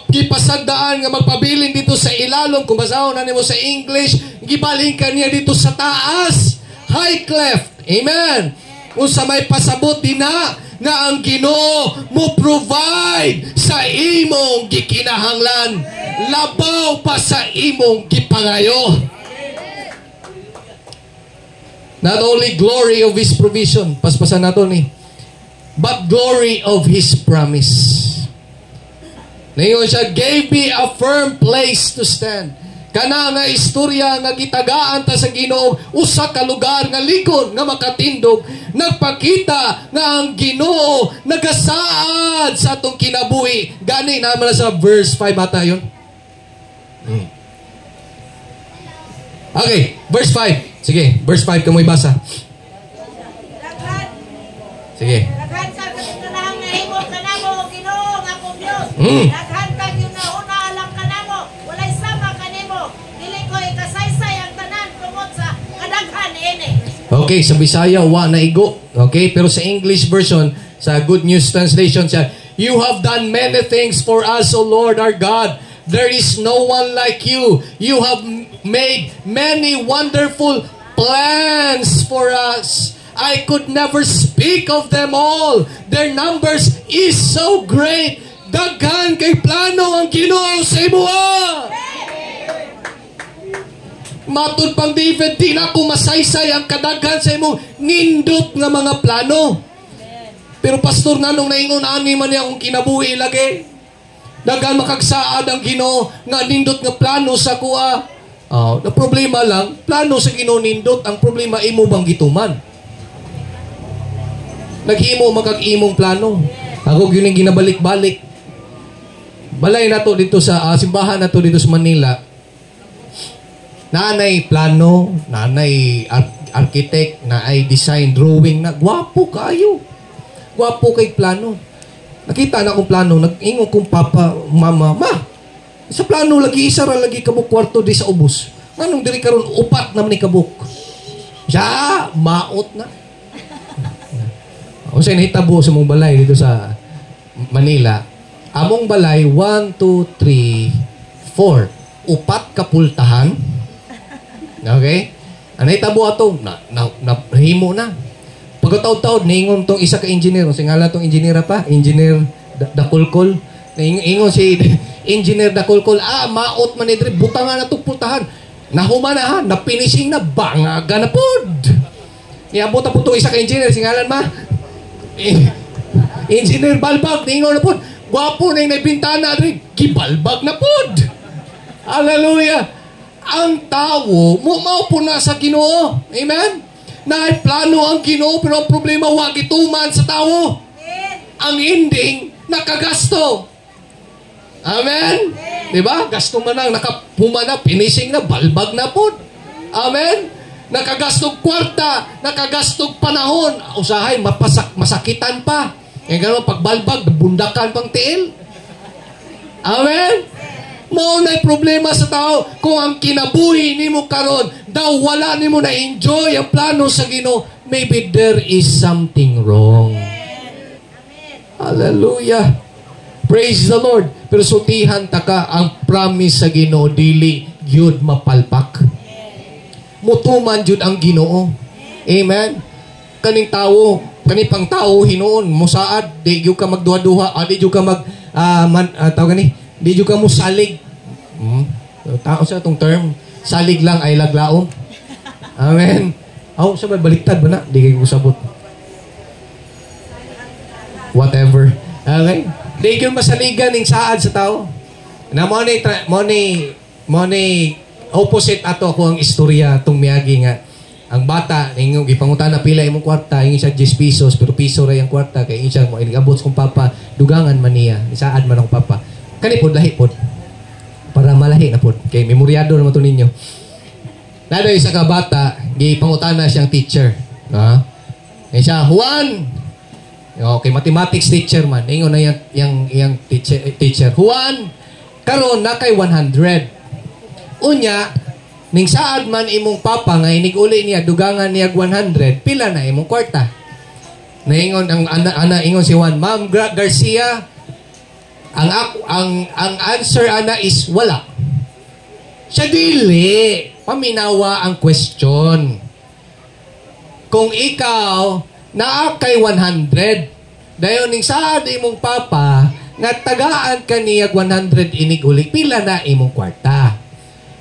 Speaker 1: gipasagdaan nga magpabilin dito sa ilalom. Kung basahon na nimo sa English, gibalhin ka niya dito sa taas. High cleft. Amen. Kung sa may pasabot din na ang Ginoo mo provide sa imong gikinahanglan. Labaw pa sa imong gipangayo. Not only glory of His provision, paspasan nato ni, but glory of His promise. Ngayon siya, gave me a firm place to stand. Kana nga istorya nga gitagaan ta sa Ginoo, usa ka lugar nga likod nga makatindog, nagpakita nga ang Ginoo nagasaad sa atong kinabuhi. Gani naman sa verse 5 ata yun. Okay, verse 5. Sige, verse 5 kamoy basa. Sige.
Speaker 2: Daghan ka kanang nahimo kanamo Ginoo nga akong Dios. Daghan ka gyud na una alang kanamo, walay sama kanimo. Dili ko ikasaysay ang tanan tungod sa kadaghan ini.
Speaker 1: Okay, sa Bisaya wa na igo. Okay, pero sa English version, sa Good News Translation siya, you have done many things for us, O Lord our God. There is no one like you. You have made many wonderful plans for us. I could never speak of them all. Their numbers is so great. Daghan kay plano ang Ginoo sa imuha. Matud pang David, di na ko masaysay ang kadaghan sa imong nindot nga mga plano. Pero pastor, nanong naingon ani man niya akong kinabuhi lagi. Daghan makagsaad ang Ginoo nga nindot nga plano sa kuha. The problema lang, plano sa Ginoo nindot, ang problema imo bang gituman? Naghimo magkag-imong plano. Ako gyud ginabalik-balik. Balay nato dito sa simbahan nato dito sa Manila. Nanay plano, nanay architect, na ay design, drawing na. Gwapo kayo. Gwapo kay plano. Nakita na akong plano, nag-ingon kong papa, mama, ma, sa plano lagi isa ra lagi kabuk kwarto di sa ubos. Nganong diri karon upat naman ni kabuk. Siya, maot na. O sa nahitabo sa mong balay dito sa Manila, among balay 1, 2, 3, 4. Upat ka pultahan. Okay? Anay tabo ato, nahimo na. Pagkataod-taod, ningon tong isa ka engineer. Singala tong engineer pa, engineer Dakulkol. Ingon si engineer Dakulkol, maot man idri, butangan na itong pultahan. Nahuma na ha, napinising na, bangaga na pod. Niabot na po itong isa ka engineer, singalan ma? Engineer Balbag, ningon na pod. Gwapo na yung naibintana idri, gibalbag na pod. Hallelujah. Ang tao, maupo na sa Ginoo. Amen? Na plano ang Ginoo, pero ang problema, wag ituman sa tao. Ang ending, nakagasto. Amen? Diba? Gasto man lang, nakapuma na, finishing na, balbag na po. Amen? Nakagastong kwarta, nakagastong panahon. Usahay, masakitan pa. Kaya gano'n, pagbalbag, bundakan pang tiil. Amen? Mao na'y problema sa tao kung ang kinabuhi nimo karon daw wala nimo na enjoy ang plano sa Ginoo, maybe there is something wrong. Hallelujah. Praise the Lord. Pero sutihan ta ka ang promise sa Ginoo dili gyud mapalpak. Mutuman jud ang Ginoo. Amen. Kaning tawo, kani pang tawo hinuon musaad di gyud ka magduha-duha, di gyud ka tawag gani. Di juga mo salig. Tao sa itong term. Salig lang ay laglaom. Amen. Sabay baliktad ba na? Di kayo sabot. Whatever. Okay? Di kayo masaligan ng saad sa tao. Na mo ni opposite ato ako ang istorya itong miyagi nga. Ang bata, yung ipangutan na pila imong kwarta, yung isa 10 pesos, pero piso ra yung kwarta, kaya yung isa mo, inigabot kong papa, dugangan man niya. Isaad man akong papa. Kanipod, lahi pod. Para malahi na pod. Kaya memoryado naman ito ninyo. Lalo isa ka bata, pangutana siyang teacher. Kaya siya, Juan! Okay, mathematics teacher man. Ingon na yung teacher. Juan, karon na kay 100. Unya, ning saad man imong papa nga inig-uli niya, dugangan niya 100, pila na imong kwarta. Naingon, ang ingon si Juan, Ma'am Garcia, ang answer ana is wala. Siya dili. Paminawa ang question. Kung ikaw naa kay 100, dayon ning saad imong papa nga tagaan kaniya 100 inig uli, pila na imong kwarta.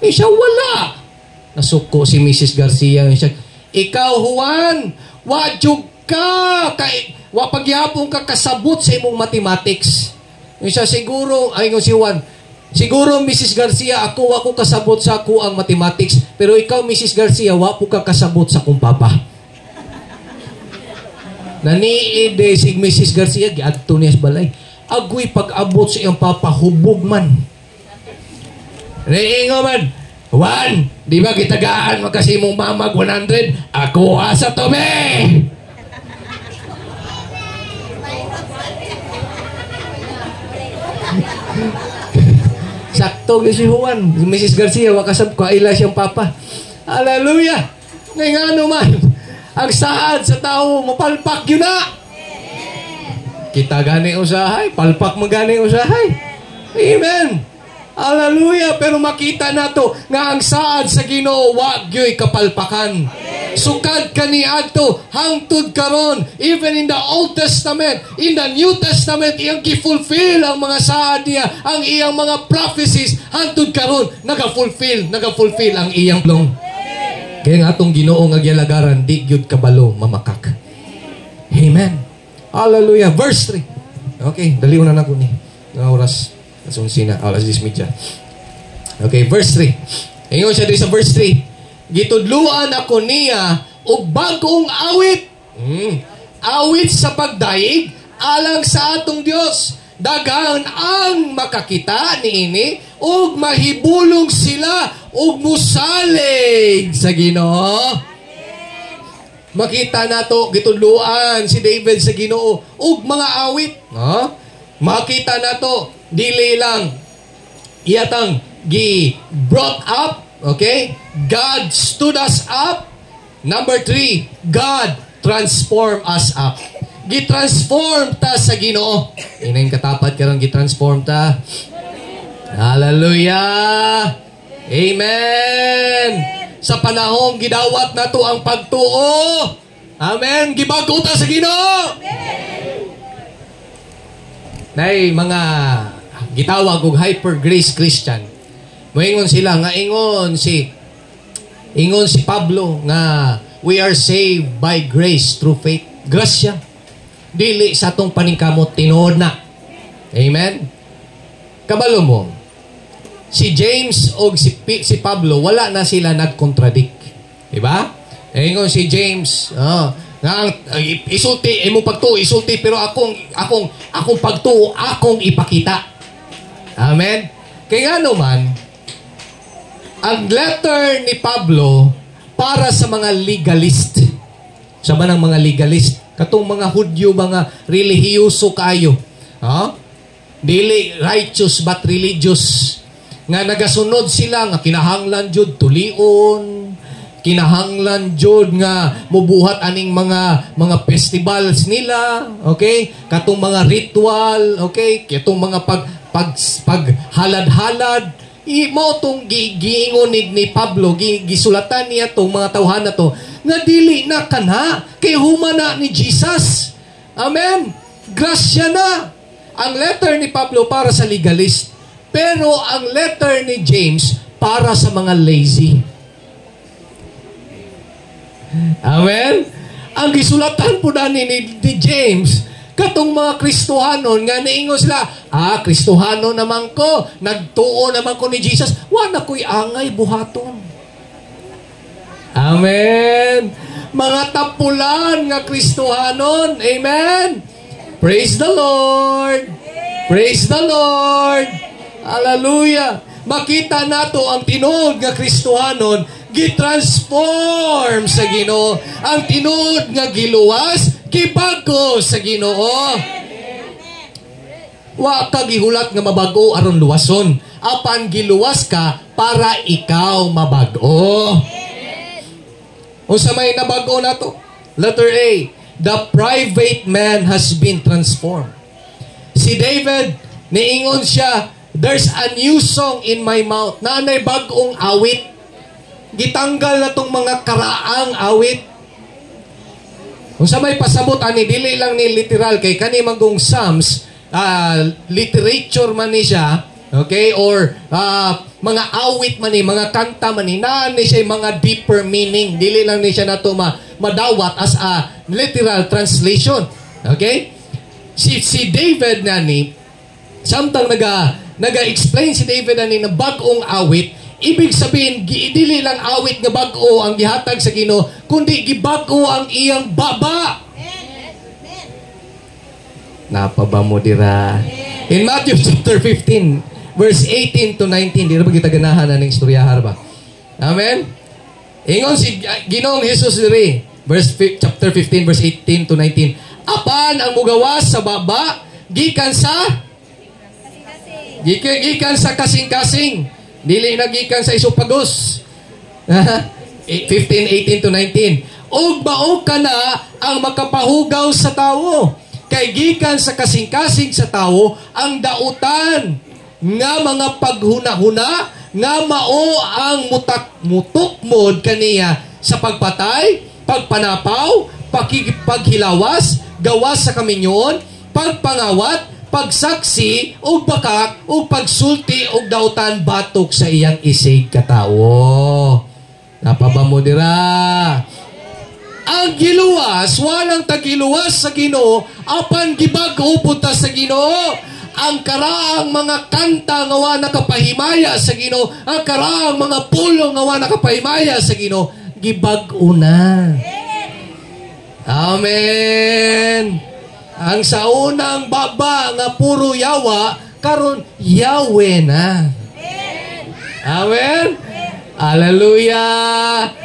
Speaker 1: Siya wala. Nasuko si Mrs. Garcia. Siya, ikaw Juan, wajug ka kay wa pagyapon ka kasabot sa imong mathematics. Isa siguro, ay si Juan, siguro Mrs. Garcia, ako kasabot sa ako ang mathematics, pero ikaw Mrs. Garcia, wapo ka kasabot sa kong papa. Naniide si Mrs. Garcia, giadto niya sa balay. Agoy pag-abot sa iyang papa, hubog man. Naiingo man, Juan, di ba kitagaan magkasi mong mamag 100? Ako asa to, be! Sakto si Juan, Mrs. Garcia, wakasab ko ila siyang papa. Hallelujah! Ngay nga naman, ang saad sa tao, mapalpak yun na. Kita gani usahay, palpak mo gani usahay. Amen! Hallelujah! Pero makita nato nga ang saad sa Ginoo wag gyoy kapalpakan. Sukad kaniadto hangtod karon, even in the Old Testament, in the New Testament, iyang gifulfill ang mga saad niya, ang iyang mga prophecies hangtod karon nagafulfill ang iyang plong. Kaya nga atong Ginoo nga gyalagaran di gyud kabalo mamakak. Amen. Hallelujah. Verse 3. Okay, dali una na ko ni. Nga oras Sina, alas 10:30. Okay, verse 3. Ingon siya dito sa verse 3. Gitudluan ako niya og bagong awit. Awit sa pagdaig alang sa atong Dios. Daghan ang makakita niini ug mahibulong sila ug musalig sa Ginoo. makita nato gitudluan si David sa Ginoo ug mga awit, no? Makita nato dili lang iyatang brought up, okay? God stood us up. Number 3, God transform us up. Gitransform ta sa Ginoo. Inayin katapat karon gitransform ta. Hallelujah. Amen. Sa panahong gidawat nato ang pagtuo. Amen. Gibago ta sa Ginoo. Nay mga gitawag og hyper grace Christian. Moingon sila nga ingon si Pablo nga we are saved by grace through faith. Grasya. Dili sa atong paningkamot tinuod na. Amen. Kabalo mo. Si James o si Pablo wala na sila nagkontradict. Diba? Ingon si James, nga isulti imo pagtuo isulti pero akong pagtuo akong ipakita. Amen. Kaya nga naman ang letter ni Pablo para sa mga legalist. Sa banang mga legalist, katong mga Hudyo, mga relihiyoso kayo. Dili righteous but religious. Nga nagasunod sila nga kinahanglan jud tulion, kinahanglan jud nga mubuhat aning mga festivals nila, okay? Katong mga ritual, okay? Katong mga paghalad-halad. Mao tong giingon ni Pablo, gisulatan niya tong mga tawhan na to nga dili na kana kay humana ni Jesus. Amen. Grasya na. Ang letter ni Pablo para sa legalist, pero ang letter ni James para sa mga lazy. Amen. Ang gisulatan po na ni James katong mga Kristohanon nga niingon sila, Kristohano naman ko, nagtuo naman ko ni Jesus, wala ko'y angay buhaton. Amen. Mga tapulan nga Kristohanon. Amen. Praise the Lord. Praise the Lord. Hallelujah. Makita nato ang tinuod nga Kristohanon gitransform sa Ginoo. Ang tinuod nga giluwas gibago sa Ginoo. Wa ka gihulat nga mabago aron luwason. Apan giluwas ka para ikaw mabago. Unsa may nabago nato? Letter A, the private man has been transformed. Si David, niingon siya, there's a new song in my mouth. Naanay bagong awit. Gitanggal na tong mga karaang awit. Kung sa may pasabot, dili lang ni literal, kay kani magong Psalms, literature man ni siya, okay, or mga awit man ni, mga kanta man ni, naan ni siya mga deeper meaning. Dili lang ni siya na ito madawat as a literal translation. Okay? Si David na ni, samtang naga-explain si David na ni na bagong awit, ibig sabihin, dili lang awit nga bag-o ang gihatag sa Ginoo, kundi gibag-o ang iyang baba. Napaba mo dira. In Matthew chapter 15, verse 18 to 19, di na ba kita ganahan na ng istoryahar ba? Amen? Ingon si Ginoong Jesus diri, chapter 15, verse 18 to 19. Apan ang mugawas sa baba, gikan sa kasing-kasing. Dili nagikan sa isupagos. 15:18 to 19. Og mao kana ang makapahugaw sa tawo. Kay gikan sa kasing-kasing sa tawo ang dautan nga mga paghuna-huna nga mao ang mutukmod kaniya sa pagpatay, pagpanapaw, paghilawas, gawas sa kaminyon, pagpangawat, pagsaksi og bakak og pagsulti og dautan batok sa iyang isig katawo. Napaba mo dira. Ang giluwas, walang tagiluwas sa Ginoo, apan gibag-o punta sa Ginoo. Ang karaang mga kanta nga wa nakapahimaya sa Ginoo, ang karaang mga pulong nga wa nakapahimaya sa Ginoo, gibag-o na. Amen. Ang sa unang baba nga puro yawa, karon Yahweh na. Amen. Hallelujah.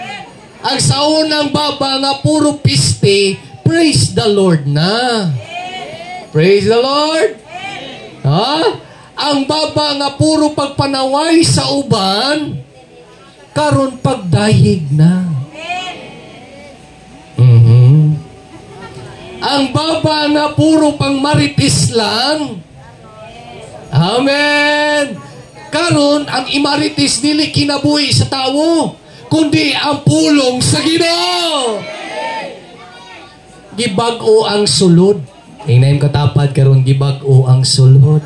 Speaker 1: Ang saunang baba nga puro piste, praise the Lord na. Praise the Lord. Ha? Ang baba nga puro pagpanaway sa uban, karon pagdayig na. Ang baba nga puro pang maritis lang. Amen. Karon ang imaritis dili kinabuhi sa tawo, kundi ang pulong sa Ginoo. Gibag-o ang sulod. Ingnaim katapad karon gibag-o ang sulod.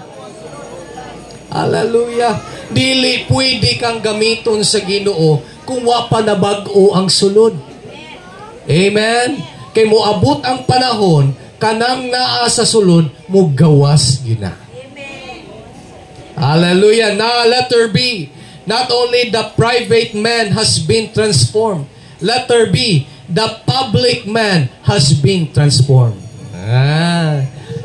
Speaker 1: Hallelujah. Dili pwede kang gamiton sa Ginoo kung wa pa nabag-o ang sulod. Amen. Kay moabot ang panahon kanang naa sa sulod mo gawas gina. Hallelujah. Now, letter B. Not only the private man has been transformed. Letter B. The public man has been transformed.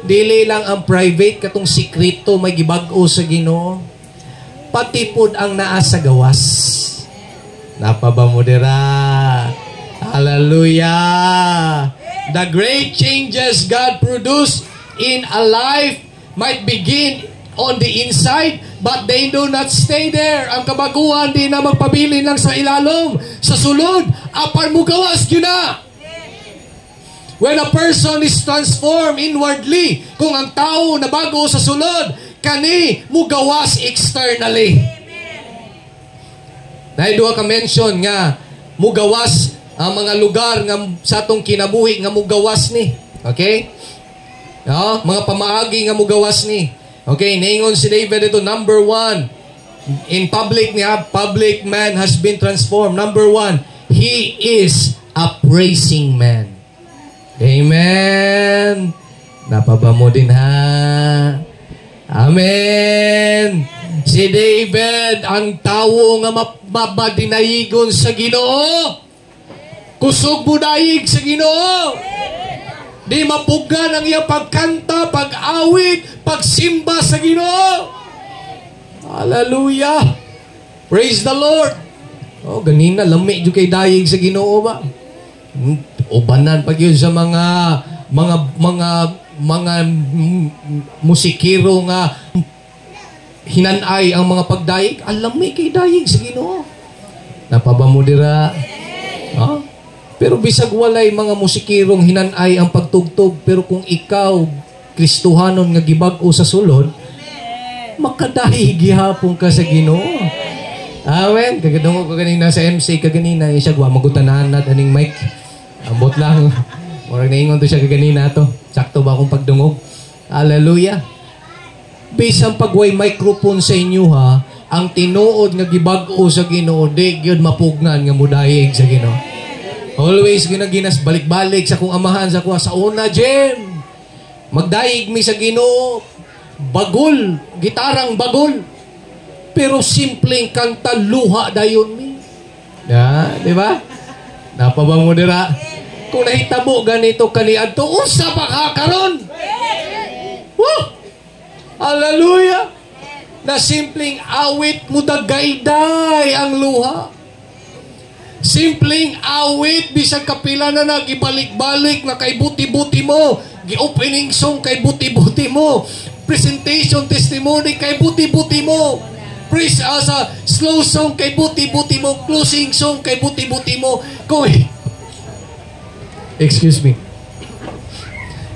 Speaker 1: Dili lang ang private katong sikrito may gibag-o sa Ginoo. Pati pod ang naa sa gawas. Napaba mo dira. Hallelujah. The great changes God produced in a life might begin on the inside, but they do not stay there. Ang kabaguhan di na magpabili lang sa ilalom, sa sulod, apar mo gawas yun na. When a person is transformed inwardly, kung ang tao na bago sa sulod, kani mo gawas externally. Dahil duha ka mention nga, mo gawas ang mga lugar nga sa atong kinabuhi nga mo gawas ni. Okay? Mga pamaagi nga mo gawas ni. Okay, naingon si David ito, number 1, in public niya, public man has been transformed. Number 1, he is a praising man. Amen. Napaba mo din ha. Amen. Si David, ang tawo nga mabadinayigon sa Ginoo. Kusog mo daig sa Ginoo. Di mapugan ang iyang pagkanta, pag-awit, pagsimba sa Ginoo. Hallelujah. Praise the Lord. Ganina, lami yung kay daig sa Ginoo ba? Ubanan pag yun sa mga musikero nga hinanay ang mga pagdaig. Lami kay daig sa Ginoo. Napaba mo dira. Pero bisag walay mga musikirong hinanay ang pagtugtog, pero kung ikaw Kristohanon nga gibag-o sa sulod, makadahi gihapon ka sa Ginoo. Amen. Kagadungog ko kanina sa MC kaganina, siya gwa magutanan na aning mic. Ambot lang. Murag naingon to siya kaganina to. Sakto ba akong pagdungog? Hallelujah. Bisang pagway microphone sa inyo ha, ang tinuod nga gibag-o sa Ginoo, di gyud mapugnan nga mudayeg sa Ginoo. Always ginaginas balik-balik sa kung amahan sa kuha sa una, Jem. Magdaig mi sa Ginoo. Bagol, gitarang bagol. Pero simpleng kanta luha dayon mi. Di ba? Napaba mo dira. Kung nahitabo ganito kaniadto, usa pa ka karon. Hallelujah. Na simpleng awit mo dagayday ang luha. Simpleng awit, bisag kapila na nagibalik-balik na kay buti-buti mo. Gi-opening song kay buti-buti mo. Presentation testimony kay buti-buti mo. Praise sa slow song kay buti-buti mo. Closing song kay buti-buti mo. Excuse me.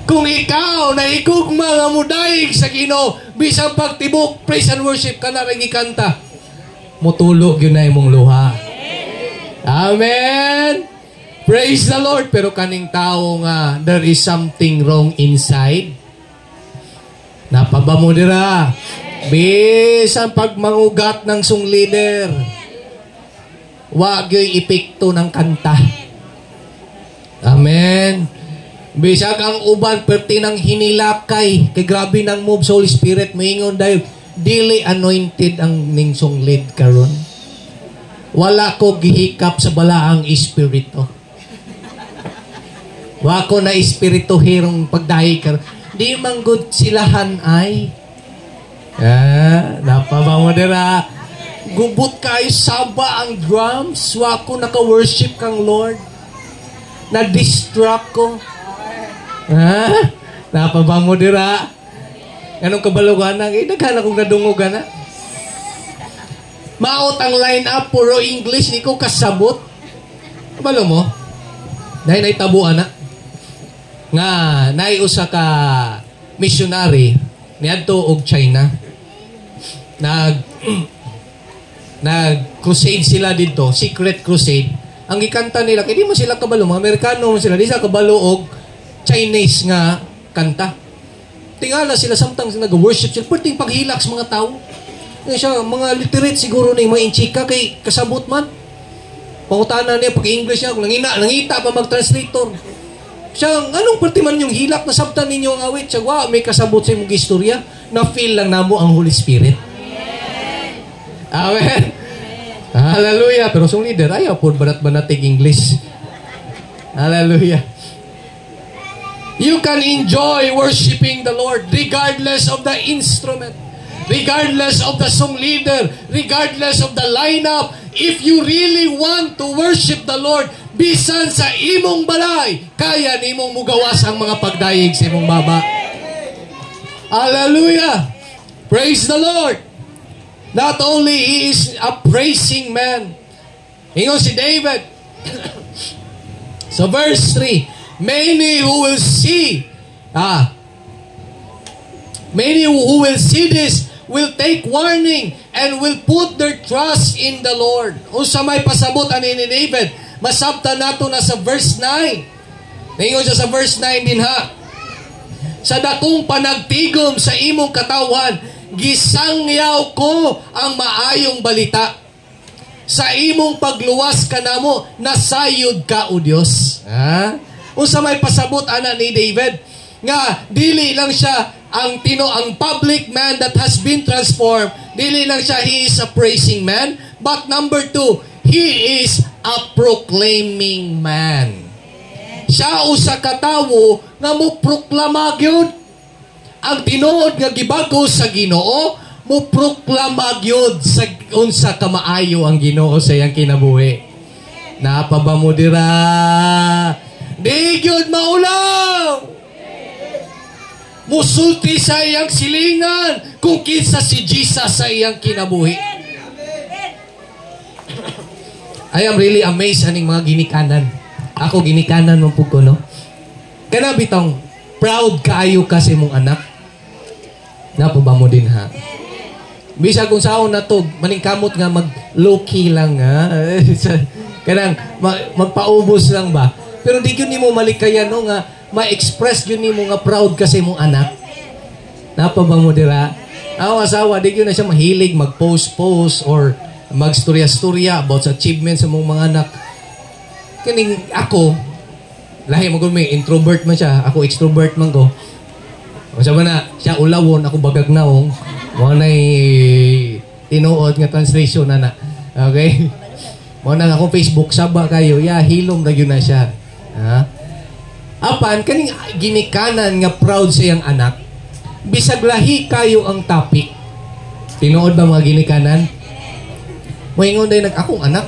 Speaker 1: Kung ikaw na ikugma nga mudayeg sa Ginoo, bisang pagtibok, praise and worship ka na rin ikanta, mutulog yun na imong luha. Amen. Praise the Lord. Pero kaning tao nga, there is something wrong inside. Napaba mo dira. Bisan pag mangugat ng song leader, wag yo'y epekto ng kanta. Amen. Bisag ang uban perti ng hinilakay, kay grabe ng move sa Holy Spirit, maingon dahil dili anointed ang ning song lead karon. Wala ko gihikap sa balaang espiritu. Wa ko na espiritu hirong pagdahi karon. Di manggod silahan ay. Napaba mo dira. Gubot kayo saba ang drums. Wa ko naka-worship kang Lord. Na-distract ko. Ha? Napaba mo dira? Anong kabalugan na? Daghan akong nadungogan na. Maot ang line-up, puro English, di ko kasabot. Kabalo mo? Dahil naitabuan na. Nga, naiusa ka missionary niadto og China. Nag-crusade sila dito, secret crusade. Ang ikanta nila, kaya di mo sila kabalo, mga Amerikano mo sila, di sila kabalo og Chinese nga kanta. Tingala sila, samtang nag-worship sila, pwedeng paghilak sa mga tao. Siya, mga literate siguro na yung mga inchika kay kasabot man. Pangutanan niya, pag-English niya, nangita pa mag-translator. Siya, anong parte man yung hilak na sabtan ninyo ang awit? Siya, may kasabot sa imong istorya. Na-feel lang namo ang Holy Spirit. Amen. Hallelujah. Pero sung leader, ayaw po banat-banatig English. Hallelujah. You can enjoy worshiping the Lord regardless of the instrument, regardless of the song leader, regardless of the lineup. If you really want to worship the Lord, bisan sa imong balay, kaya nimong mugawas ang mga pagdayeg sa imong baba. Hallelujah! Praise the Lord! Not only he is a praising man. Ingon si David. So verse 3, many who will see this will take warning and will put their trust in the Lord. Unsa may pasabot ani ni David? Masabtan nato na sa verse 9. Ningon siya sa verse 9 din ha. Sa dakong panagtigom sa imong katawan, gisangyaw ko ang maayong balita. Sa imong pagluwas kanamo, nasayod ka o Dios. Ha? Unsa may pasabot ana ni David nga dili lang siya ang public man that has been transformed. Dili lang siya he is a praising man, but number 2, he is a proclaiming man. Siya usa ka tawo nga mo proklama gyud ang tinuod nga gibago sa Ginoo, mo proklama gyud sa unsa ka maayo ang Ginoo sa iyang kinabuhi. Napaba mo dira? Di gyud maulaw. Musulti sa iyang silingan kung kinsa si Jesus sa iyang kinabuhi. I am really amazed aning mga ginikanan. Ako ginikanan mo pug ko, no? Kana bitong proud kaayo ka sa imong anak. Napaba mo din ha. Bisa kung saon na to, maningkamot nga mag low key lang ha. Kanang magpaubos lang ba? Pero di yun mo malikayan no nga ma-express yun mo nga proud kasi mong anak. Napaba mo dira? Ang asawa, di yun na siya mahilig mag-post or mag-storya-storya about sa achievements sa mong mga anak. Kaning ako, lahi mo may introvert man siya, ako extrovert man ko. O sabi na, siya ulawon, ako bagagnaong. Mga na'y tinuod nga translation na. Okay? Mga na akong Facebook, saba kayo, hilom na yun na siya. Ha? Apan, kaning ginikanan nga proud sa iyang anak, bisag lahi kayo ang topic. Tinuod ba mga ginikanan? Moingon din akong anak.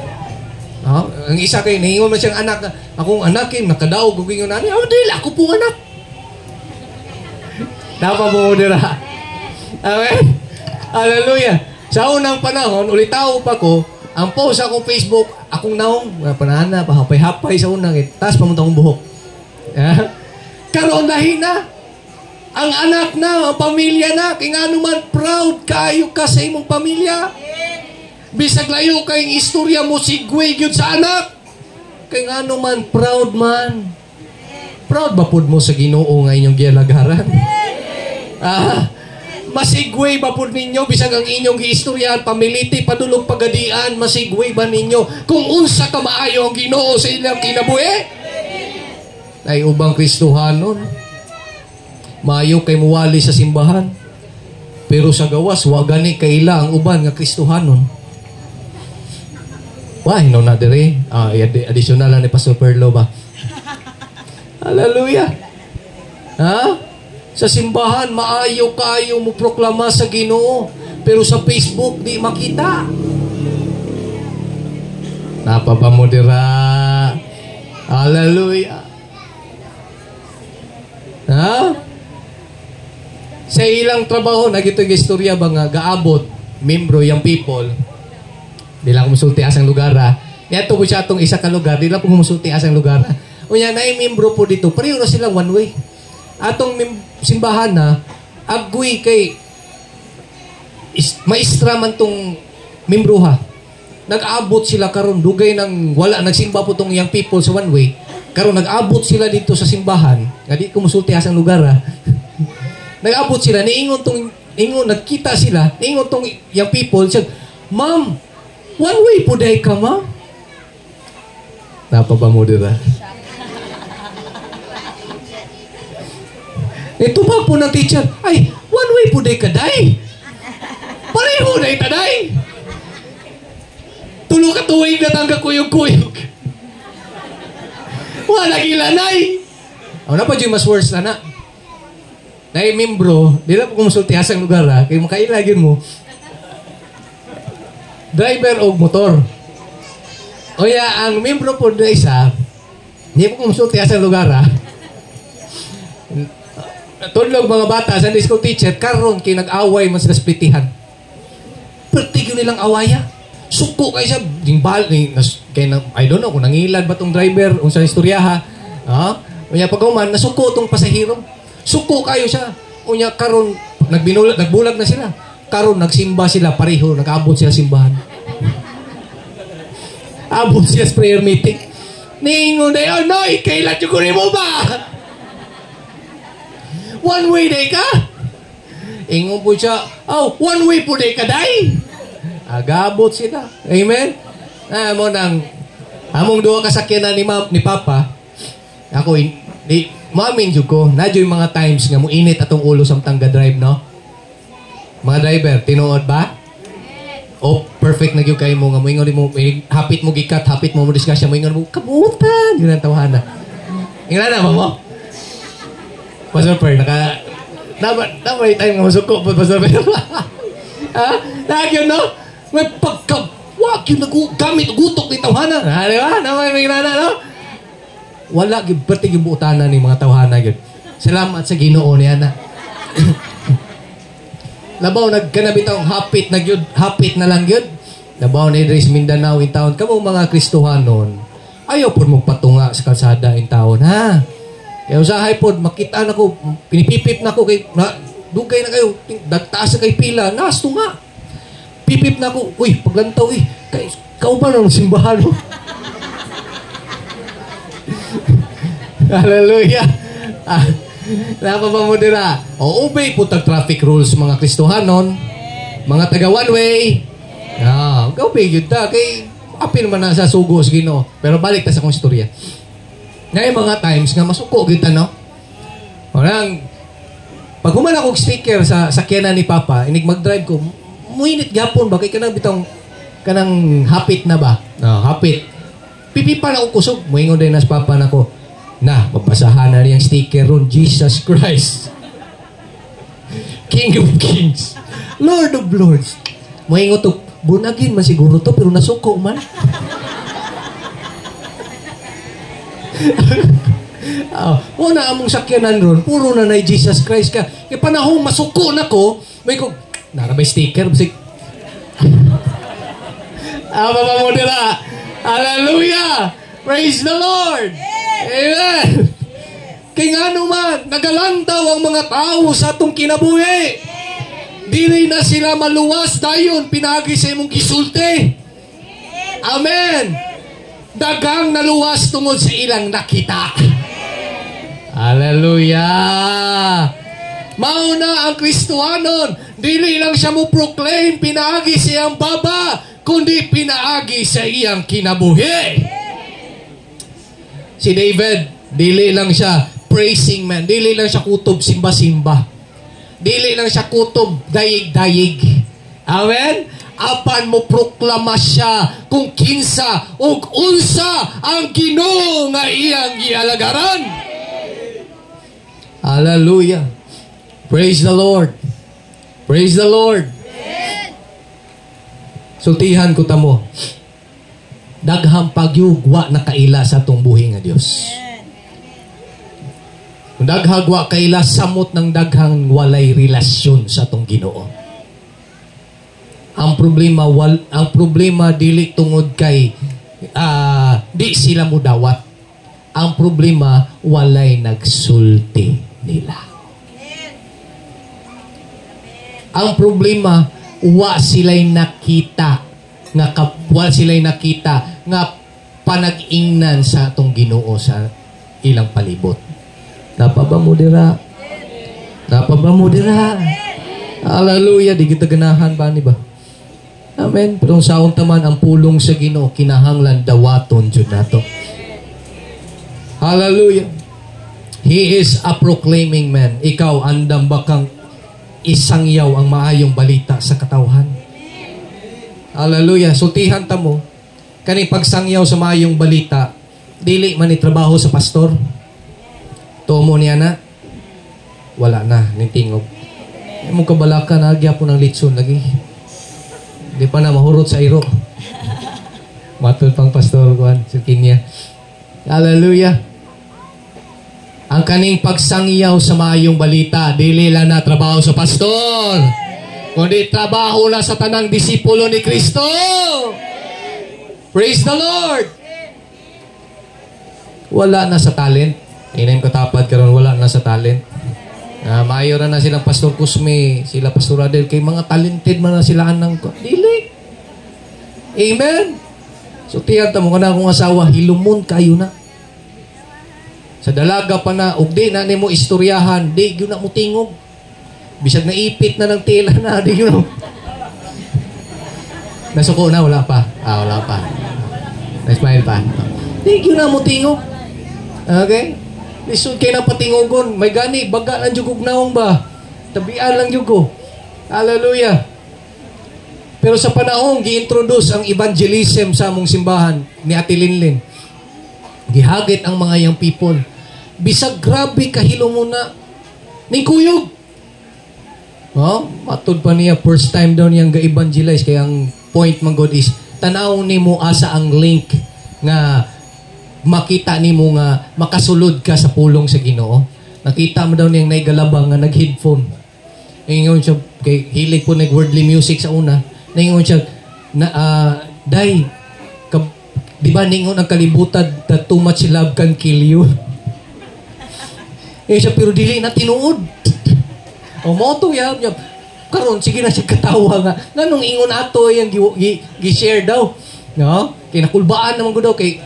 Speaker 1: Ang isa kay naingon man siyang anak, akong anak kay nakadaog ug ingon ani, dili ako pong anak. Dapat mo dira. Amen. Hallelujah. Sa unang panahon, ulitaw pa ko, ang post akong Facebook, akong naong, panana, pahapay-hapay sa unang, taas pamunta akong buhok. Karoon lahi na. Ang anak na, ang pamilya na, kaya nga naman proud kayo ka sa imong pamilya. Bisag layo kayong istorya mo sigway yun sa anak. Kaya nga naman proud man. Proud ba pud mo sa Ginoo nga inyong gialagaran? Masigway ba po ninyo bisag ang inyong giistoryahan, pamiliti, padulog pagadian, masigway ba ninyo kung unsa ka maayo ang Ginoo sa ilang kinabuhi? Ay ubang Kristohanon, maayo kay muwali sa simbahan, pero sa gawas wa gani kaila ang uban nga Kristohanon. Why no na dire? Additional na ni Pastor Perlo ba? Hallelujah. Ha? Sa simbahan, maayo kayo mo proklama sa Ginoo. Pero sa Facebook, di makita. Napapamudira. Hallelujah. Ha? Sa ilang trabaho, nagitong istorya ba nga, gaabot, membro, yung people, di lang kumusulti asang lugar, ha? Yato po siya itong isa ka lugar, di lang po kumusulti asang lugar, ha? O yan, na membro po dito, pareho na silang one way. Atong simbahan na, agwi kay maestra man tong membro, ha? Nag-abot sila karon dugay ng wala, nagsimba po tong young people sa one way, karon nag-abot sila dito sa simbahan, nga di kumusulti asang lugar, ha? Nag-abot sila, nagkita sila, niingon tong young people, siya, Ma'am, one way po dahi ka, ma'am? Napa ba mo dira? Ito pa po ng teacher, ay, one way po dahi ka, dahi? Pareho dahi ta, dahi? Tulo ka tuwing na tangga kuyog-kuyog. Wala gilanay. Ano pa dyan mas worse na na? Dahil membro, di lang po kumusulti asang lugar, ha? Kaya makailagin mo, driver o motor. O ya, ang membro po na isa, hindi po kumusulti asang lugar, ha? Tulog mga bata, Sunday school teacher, karon kay nag-away man sila splitihan. Pertig yun nilang awaya. Suko kayo siya, I don't know kung nangilad ba tong driver, kung sa istorya, ha? O ya, pag uman, nasuko tong pasahero. Suko kayo siya. Unya karon nagbulag na sila. Karon nagsimba sila pareho, nag-abot sila simbahan. Abot sila sa prayer meeting. Ningon na, noy, kailan yung kunin mo ba? One way day ka? Ingon po siya, one way po day ka, day? Agabot sila. Amen? Among duha kasakyanan ni Papa, ako, maamin dyan ko, nadyo yung mga times nga mo init atong ulo samtang ga-drive, no? Mga driver, tinuod ba? O, perfect na kayo mo nga mo ingon mo, hapit mo gikat, hapit mo diskusya mo ingon mo, kabutan! Yun ang tawhana. Inglan na mo? Pastor Per, dapat tayo nga masuko po, Pastor Per. Ha? Nagyo, no? May wag yun gamit, gutok ni tawhana. Ha, di ba? May inglan na, no? Wala giberti gibuutana ni mga tawhana gyud. Salamat sa Ginoo niya na. Labaw nagkanabitaw hapit na gyud, hapit na lang gyud. Labaw ni Dres Mindanao in town kamo mga Kristohanon. Ayaw pod mo patunga sa kalsada in town, ha. Kaya usahay pod makita nako, pinipipip nako kay dugay na kayo, dagtaas kay pila, nasto nga. Pipip nako, uy, paglantaw kay kauban ang simbahan mo. Hallelujah. Napapamudira. O, obey po traffic rules mga Kristohanon. Mga taga one way. Obey yun ta. Kay, api naman na sa sugo sa Ginoo. Pero balik ta sa kong istorya. Ngayon mga times nga masuko kita, no? Parang, pag human akong sticker sa sakyanan ni Papa, inig mag-drive ko, muinit gapon ba? Kaya kanang hapit na ba? Hapit. Pipipa na akong kusog. Muingon din na sa Papa na ko. Na, mabasahan na niyang sticker ron, Jesus Christ. King of Kings. Lord of Lords. Mahingo to, bunagin man siguro to, pero nasuko man. Una among sakyanan ron, puro na na Jesus Christ ka. Kaya panahon masuko na ko, may ko, narabay sticker, basig. Mamamudira. Hallelujah! Praise the Lord! Amen! Kaya nga naman, nagalantaw ang mga tao sa atong kinabuhi. Dili na sila maluwas dayon, pinagi sa imong gisulti. Amen! Dagang naluwas tungod sa ilang nakita. Hallelujah! Mauna ang Kristohanon, dili lang siya mo proclaim, pinagi sa iyang baba, kundi pinaagi sa iyang kinabuhi. Si David, dili lang siya praising man. Dili lang siya kutob simba-simba. Dili lang siya kutob dayig-dayig. Amen? Apan mo proklama siya kung kinsa ug unsa ang Ginoo nga iyang gialagaran. Hallelujah. Praise the Lord. Praise the Lord. Sultihan ko tamo. daghang pagyugwa na kaila sa atong buhi nga Dios. Kung daghagwa kaila samot ng daghang walay relasyon sa atong Ginoo. Ang problema dili tungod kay di sila mudawat. Ang problema walay nagsulti nila. Ang problema wa sila'y nakita nga panag-ingnan sa atong Ginoo sa ilang palibot. Napaba mo dira? Hallelujah, di kita ganahan ba ni ba? Amen. Pero sa taman ang pulong sa Ginoo kinahanglan dawaton jud nato. Hallelujah. He is a proclaiming man. Ikaw andam bakang isangyaw ang maayong balita sa katawhan. Hallelujah. Sultihan ta mo kani pagsangyaw sa maayong balita dili man itrabaho sa pastor. Tumo niya na wala na nitingog. Imong kabalakan agya po ng litson lagi. Di pa na mahurot sa iro. Matod pang pastor kuan sa Kenya. Hallelujah. Ang kaning pagsangyaw sa maayong balita dili lang na trabaho sa pastor, kundi trabaho na sa tanang disipulo ni Kristo. Praise the Lord. Wala na sa talent. Inayin ko tapad karon wala na sa talent. Maayo na silang Pastor Kusme, sila Pastor Adel, kay mga talented man na sila anang ko. Dili. Amen. So tiyata mo kana akong asawa, hilumon kayo na. Sa dalaga pa na, ug di na nimo istoryahan, di gyud na mo tingog. Bisag na ipit na ng tela na, di gyud. Nasuko na, wala pa. Wala pa. Na-smile pa. Di gyud na mo tingog. Okay? Lisod kayo ng patingogon. May gani, baga lang jugog naong ba? Tabian lang jugo. Hallelujah. Pero sa panahon, gi-introduce ang evangelism sa among simbahan ni Ate Linlin. Gihagit ang mga young people. Bisag grabe kahilo mo na. Ning kuyog. Matod pa niya, first time daw niyang ga-evangelize. Kaya ang point man God is, tanaw ni mo asa ang link nga makita ni mo nga makasulod ka sa pulong sa Ginoo. Nakita mo daw niyang naigalabang nga nag-headphone. Ngayon siya, kay hilig po nag-worldly music sa una. Ngayon siya, Day, di ba ningon ang kalibutan that too much love can kill you? Ngayon siya, pero dili na tinuod. Moto yan. Karon sige na siya katawa nga. Nganong ingon ato yung gi-share daw. No? Kaya nakulbaan naman ko daw kay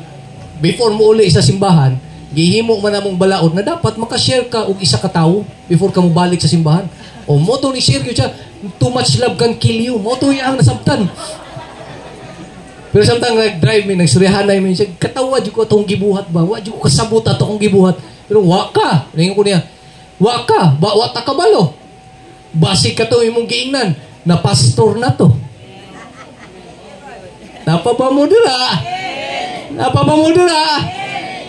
Speaker 1: before mo uli sa simbahan, gihimo man namong balaod na dapat makashare ka og isa ka tawo before ka mo balik sa simbahan. Moto ni share gyud siya, too much love can kill you. Moto yang nasabtan. Pero samtang nag-drive mi, nagsurihanay mi siya, katawa jud ko atong gibuhat ba? Wa jud ko kasabot ato akong gibuhat. Pero wa ka. Ningon ko niya, wa ka, wa ta kabalo. Basig ka to imong giingnan na pastor na to. Napapamudira.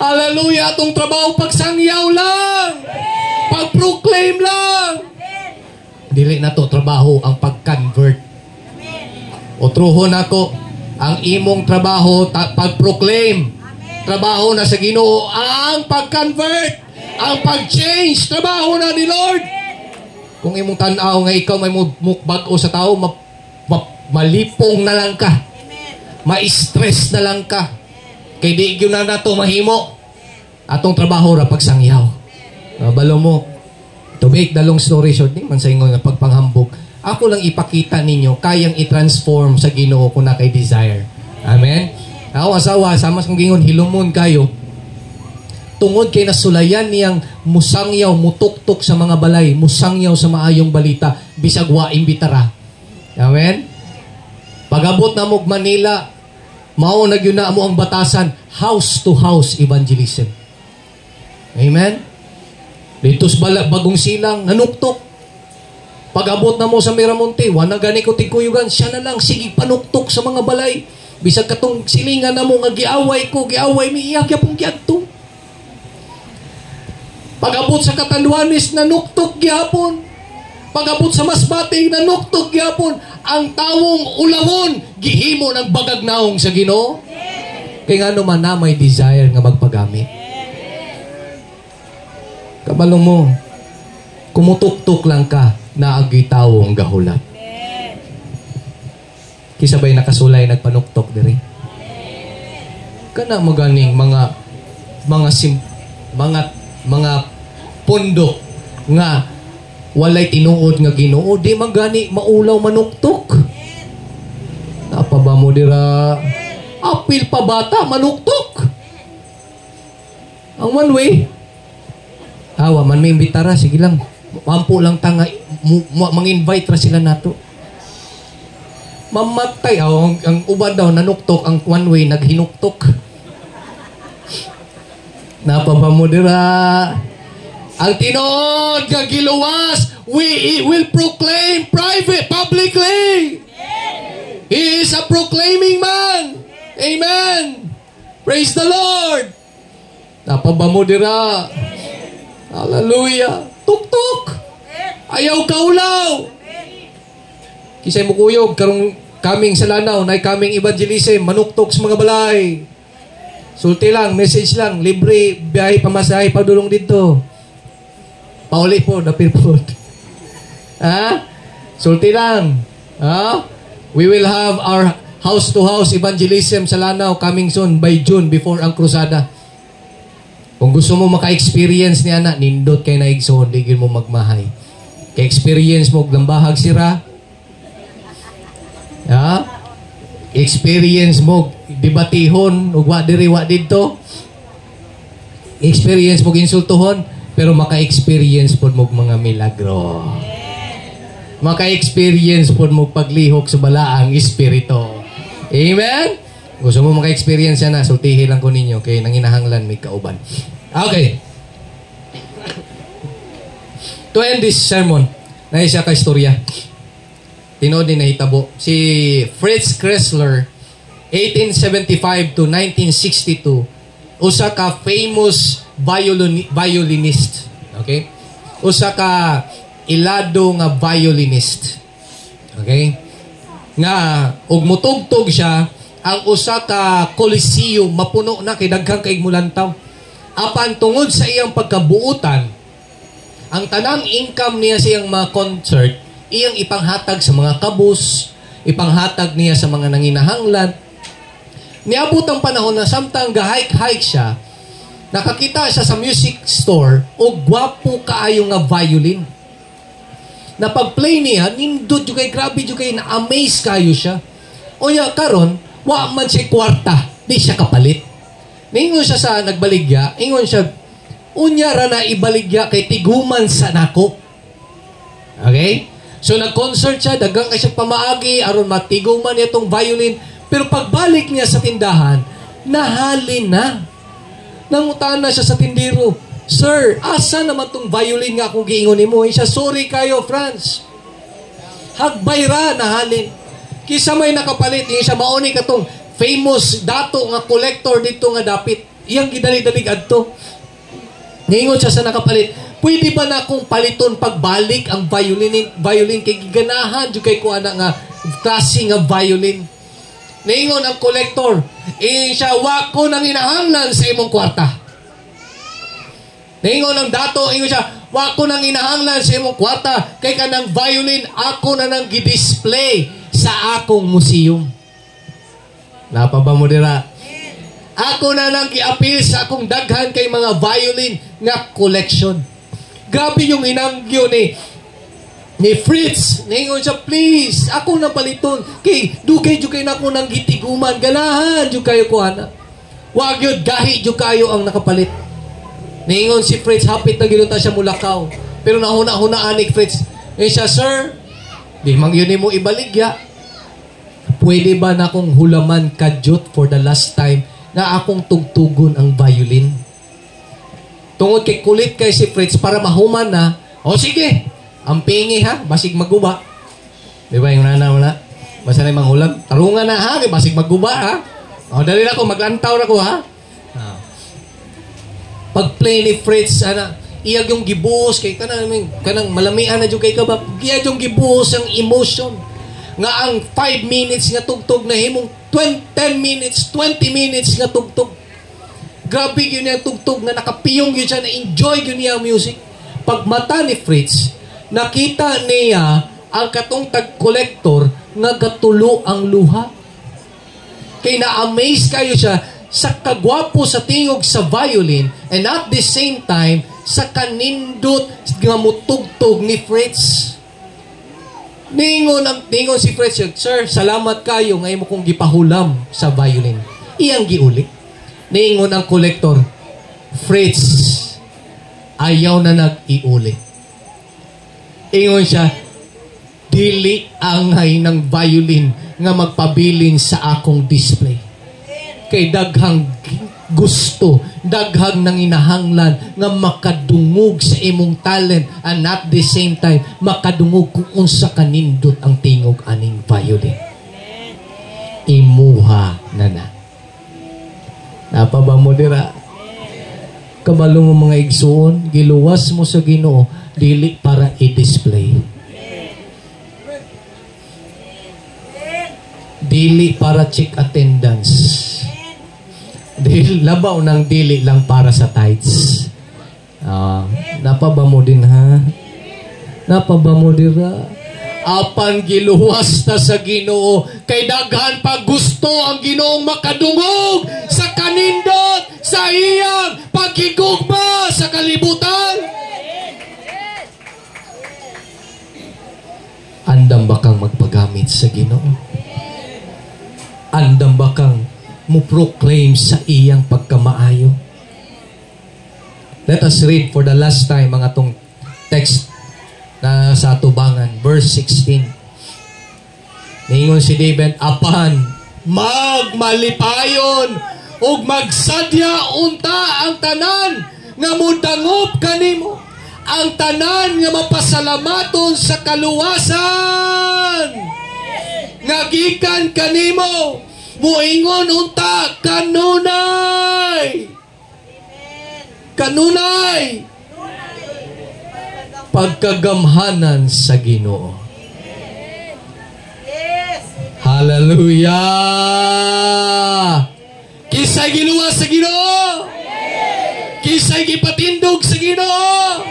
Speaker 1: Hallelujah. Atong trabaho pagsangyaw lang. Pag-proclaim lang. Dili na to trabaho ang pag-convert. O truhon ako, ang imong trabaho pag-proclaim. Trabaho na sa Ginoo ang pag-convert. Ang pag-change. Trabaho na ni Lord. Kung imong tanaw nga ikaw may mukbag-o sa tao, malipong na lang ka. Ma-stress na lang ka. Kay di gyud na nato mahimo atong trabaho ra pagsangyaw. Balo mo. To make the long story short, di man sa ingon nga pagpanghambog. Ako lang ipakita ninyo kayang i-transform sa Ginoo kung na kay desire. Amen. Ako asawa sama kung gingon hilumon kayo. Tungod kay nasulayan niyang musangyaw, mutuktok sa mga balay, musangyaw sa maayong balita bisag wa imbitara. Amen. Pag-abot na mo Manila, mao na gyud na mo ang batasan, house to house evangelism. Amen. Dito sa Bagong Silang nanuktok. Pag-abot na mo sa Miramonte, wa na gani ko tigkuyugan, siya na lang sige panuktok sa mga balay. Bisag katong silingan na mo nga giaway mi iya gyapon giadto. Pag-abot sa Catanduanes nanuktok gyapon. Pag-abot sa Masbate nanuktok gyapon. Ang tawong ulawon gihimo ng bagagnaong sa Ginoo. Kaya nga naman na may desire nga magpagamit. Kabalong mo, kumutuk-tuk lang ka na agitaw ang gahulat. Kisabay nakasulay nagpanuktok diri. Kana maganing mga pundok nga walay tinuod nga Ginoo, di magani maulaw manuktok. Napa ba mo dira? Apil pa bata manuktok. Ang one way. Awa man may imbitara, sige lang. Mampo lang tanga mang-invite ra sila nato. Mamatay ang uban daw nanuktok, ang one way naghinuktok. Napa ba mo dira? Ang tinuod nga giluwas, we will proclaim publicly. He is a proclaiming man. Amen. Praise the Lord. Napa ba mo dira? Hallelujah. Tuk-tuk. Ayaw kaulaw. Kisay mo kuyog, karong kaming sa lanaw, na kaming evangelism, manuktok sa mga balay. Sulti lang, message lang, libre, biyahe pamasahe, padulong dito. Pauli po, dapir po. Ha? Sulti lang. Ha? We will have our house-to-house evangelism sa lanaw coming soon by June before ang krusada. Kung gusto mo maka-experience niya na, nindot kay na igsoon, digil mo magmahay. Ka-experience mo, glambahag sira. Ha? Experience mo, debatihon, ugwa diri, wa dito. Experience mo, insultuhon, pero maka-experience po mo mga milagro. Maka-experience po mo paglihok sa balaang espiritu. Amen? Gusto mo maka-experience yan na, sultihin lang ko ninyo, kaya nanginahanglan may kauban. Okay. To end this sermon, na isa ka istorya. Tinood din na hitabo. Si Fritz Kreisler, 1875 to 1962, usa ka famous violinist. Okay? Usa ka ilado nga violinist. Okay? Nga, ug mutugtog siya, ang usa ka Coliseum, mapuno na kay daghang kaig mulantaw. Apan tungod sa iyang pagkabuutan, ang tanang income niya sa iyang mga concert, iyang ipanghatag sa mga kabus, ipanghatag niya sa mga nanginahanglan. Niabot ang panahon na samtang gahike-hike siya, nakakita siya sa music store o gwapo kaayo nga violin. Na pag-play niya, nindot yung kay, grabe yung kay, na-amaze kayo siya. O niya, karon, wa man siya kwarta, di siya kapalit. Ningon siya sa nagbaligya, ingon siya, unya ra na ibaligya kay tiguman sa nako. Okay? So nag-concert siya, dagang kay siya pamaagi, aron matiguman niya itong violin. Pero pagbalik niya sa tindahan, nahalin na. Nangutaan na siya sa tindiro, Sir, asa naman itong violin nga akong giingon ni mo? Siya, sorry kayo, Franz. Hagbay ra, nahalin. Kisa may nakapalit, siya mauni ka itong famous dato nga collector dito nga dapit. Iyang gidali-dalig adto. Ningon siya sa nakapalit, pwede ba na akong paliton pagbalik ang violin kay giganahan jud kay ko ana nga klase nga violin. Ningon ang collector, siya, wa ko nang inahanglan sa imong kwarta. Ningon ang dato, ingon siya, wa ko nang inahanglan sa imong kwarta kay kanang violin ako na nang gi-display sa akong museum. Napa ba mo dira? Ako na lang gi-appeal sa akong daghan kay mga violin nga collection. Grabe yung inangyo ni Fritz. Ningon siya, please, ako na paliton. Kay, dugay jud kay nako nang gitiguman. Ganahan jud kayo ko ana. Wag yun, gahi jud kayo ang nakapalit. Ningon si Fritz, hapit na ginunta siya mulakaw. Pero nahuna-hunaan ni Fritz. Siya, sir, di mang yun mo ibaligya. Pwede ba na akong hulaman kadyot for the last time na akong tugtugon ang violin? Tungod kay kulit kay si Fritz para mahuman na, o sige, ang pingi ha, basig maguba. Di ba yung nana wala? Basta na yung manghulam. Tarungan na ha, basig maguba ha. O dali na ako, maglantaw na ko ha. Pag-play ni Fritz, iyag yung gibuhos kay kanang malamian na dyan kay kabab. Iyag yung gibuhos ang emotion. Nga ang 5 minutes nga tugtog na himong 10 minutes, 20 minutes nga tugtog. Grabe yun yung tugtog nga nakapiyong yun siya, na-enjoy yun niya ang music. Pag mata ni Fritz, nakita niya ang katong tag-collector nga gatulo ang luha. Kaya na-amaze kayo siya sa kagwapo sa tingog sa violin and at the same time, sa kanindot nga mutugtog ni Fritz. Ningon si Fritz, "Sir, salamat kayo ngayon mo kong gipahulam sa violin." Iyang giuli. Ningon ang collector, "Fritz, ayaw na nag-iuli." Ingon siya, "Dili angay ng violin nga magpabilin sa akong display. Kay daghang gusto, daghang nanginahanglan nga makadungog sa imong talent and at the same time makadungog kung unsa kanindot ang tingog aning violin. Imuha na. Napaba mo dira? Kabalo mo mga igsoon, giluwas mo sa Ginoo dili para i-display. Dili para check attendance. Dili, labaw ng dili lang para sa tithes. Napaba mo din ha? Napaba mo dira? Apan giluwas ta sa Ginoo, kay daghan pa gusto ang Ginoong makadungog sa kanindot, sa iyang pagkigugma sa kalibutan. Andam ba kang magpagamit sa Ginoo? Andam ba kang mo-proclaim sa iyang pagkamaayo? Let us read for the last time mga tong text na sa tubangan, verse 16. Ningon si David, "Apan magmalipayon ug magsadya unta ang tanan nga mudangop kanimo, ang tanan nga mapasalamaton sa kaluwasan nga gikan kanimo, muingon unta kanunay." Kanunay pagkagamhanan sa Ginoo. Hallelujah! Kisay giluwas sa Ginoo. Kisay gipatindog sa Ginoo.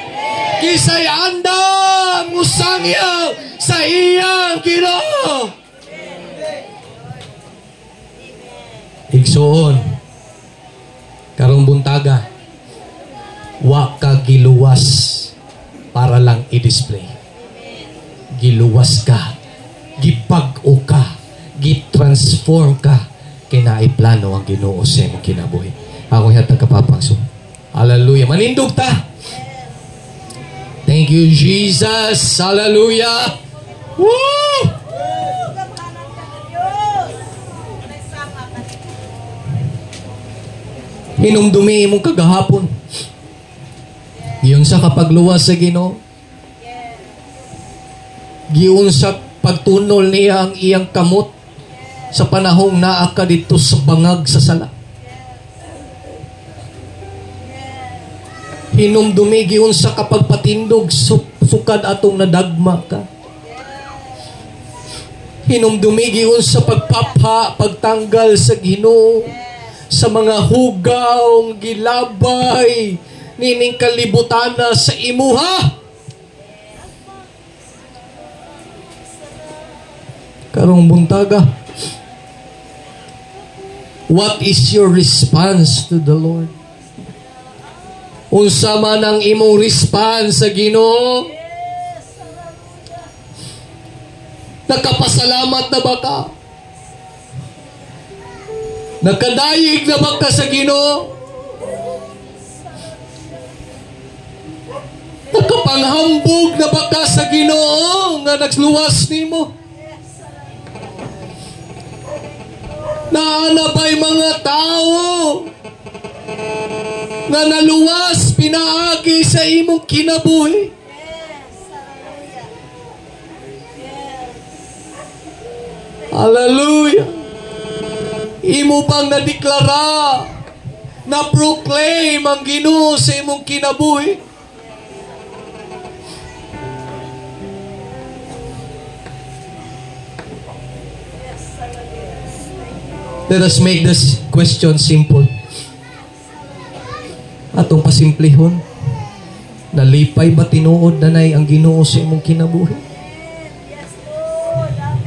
Speaker 1: Kisay andam musangyaw sa iyang Ginoo. Igsoon, karong buntaga, wa ka giluwas para lang i-display. Giluwas ka, gipag-o ka, gitransform ka, kinaiplano ang Ginoo sa imong kinabuhi. Ako hatag kapapangso. Hallelujah. Manindog ta. Thank you, Jesus. Hallelujah. Woo! Hinumdumi imong kagahapon. Giyon sa kapagluwas sa Ginoo. Giyon sa pagtunol niya ang iyang kamot sa panahong naa ka dito sa bangag sa sala. Hinumdumi giyon sa kapagpatindog sukad atong nadagma ka. Hinumdumi giyon sa pagpapha, pagtanggal sa Ginoo sa mga hugaw gilabay nining kalibutana sa imuha. Karong buntaga, what is your response to the Lord? Unsa man ang imong response sa Ginoo? Nakapasalamat na ba ka? Nakadayig na ba ka sa Ginoo? Nakapanghambog na ba ka sa Ginoo nga nagluwas nimo? Naanabay mga tao nga naluwas pinaagi sa imong kinabuhi? Hallelujah! Imo bang nadeklara, na-proclaim ang Ginoo sa imong kinabuhi? Let us make this question simple. Atong pasimplihon. Nalipay ba tinuod na nay ang Ginoo sa imong kinabuhi?
Speaker 2: Yes, Lord. Amen.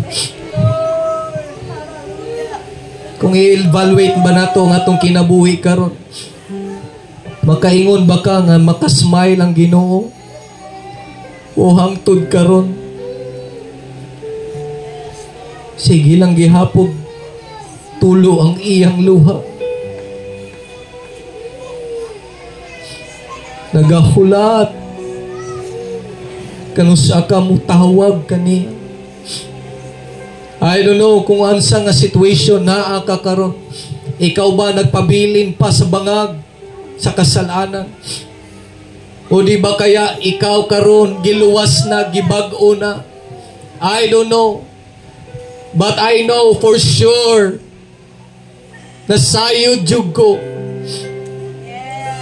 Speaker 2: Thank you, Lord. Hallelujah.
Speaker 1: Kung i-evaluate ba nato ang atong kinabuhi karon, makaingon ba ka nga makasmile ang Ginoo? O hangtod karon? Sige lang gihapog tulo ang iyang luha. Nagahulat kanusa ka mo tawag kani. I don't know kung ansa nga situation naa ka karon. Ikaw ba nagpabilin pa sa bangag sa kasalanan? O di ba kaya ikaw karon giluwas na, gibag-o na? I don't know. But I know for sure na sayod jud ko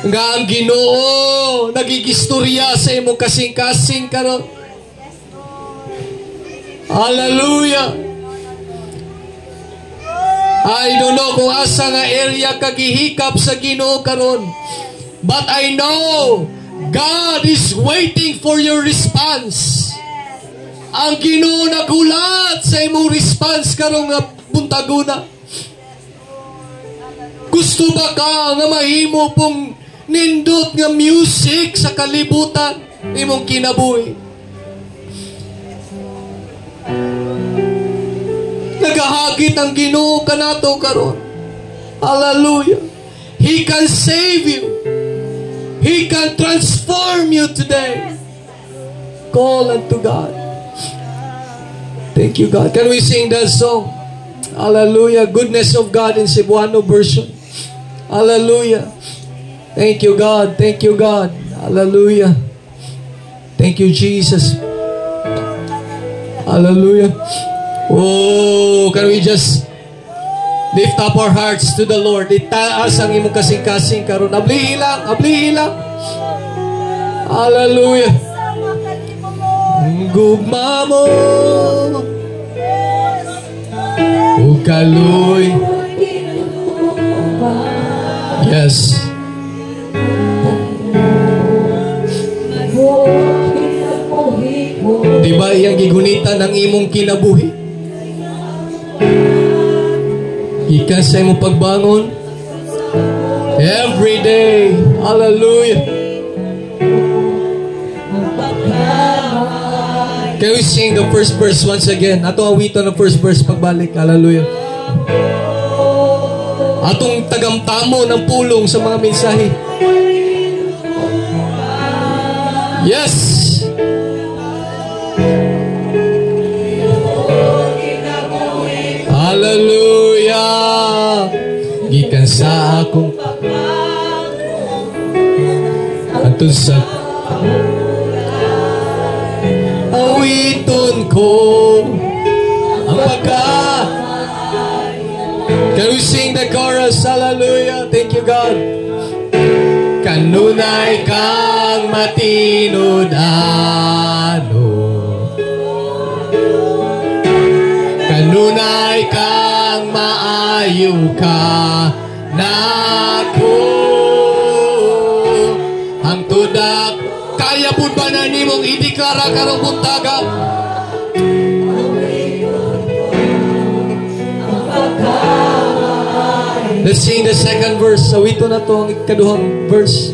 Speaker 1: nga ang Ginoo nagigistorya sa imong kasing-kasing karon. Hallelujah. I don't know kung asa nga area kagihikap sa Ginoo karon. But I know God is waiting for your response. Ang Ginoo nagulat sa imong response karon nga buntaguna. Gusto ba ka nga mahimo pong nindot nga music sa kalibutan imong kinabuhi? Nagahagit ang Ginoo kanato karon. Hallelujah. He can save you. He can transform you today. Call unto God. Thank you, God. Can we sing that song? Hallelujah. Goodness of God in Cebuano version. Hallelujah. Thank you, God. Thank you, God. Hallelujah. Thank you, Jesus. Hallelujah. Oh, can we just lift up our hearts to the Lord? Itaas ang imong kasing-kasing karon. Ablihi lang. Ablihi lang. Hallelujah. Gugma mo Ukaloy. Yes. Diba iyang gigunita ng imong kinabuhi? Ikan sa imong pagbangon every day. Hallelujah. Can we sing the first verse once again? Atong awiton ng first verse pagbalik. Hallelujah. Atong tagamtamo ng pulong sa mga mensahe. Yes. Hallelujah. Gikan sa akong atong sa awiton ko ang pagka. Can we sing the chorus? Hallelujah. Thank you, God. Kanunay kang matinudano, kanunay kang maayo ka nako ang tudak. Kaya po ba na nimong ideklara karong buntaga? Let's sing the second verse. Sawito na to ang ikaduhang verse.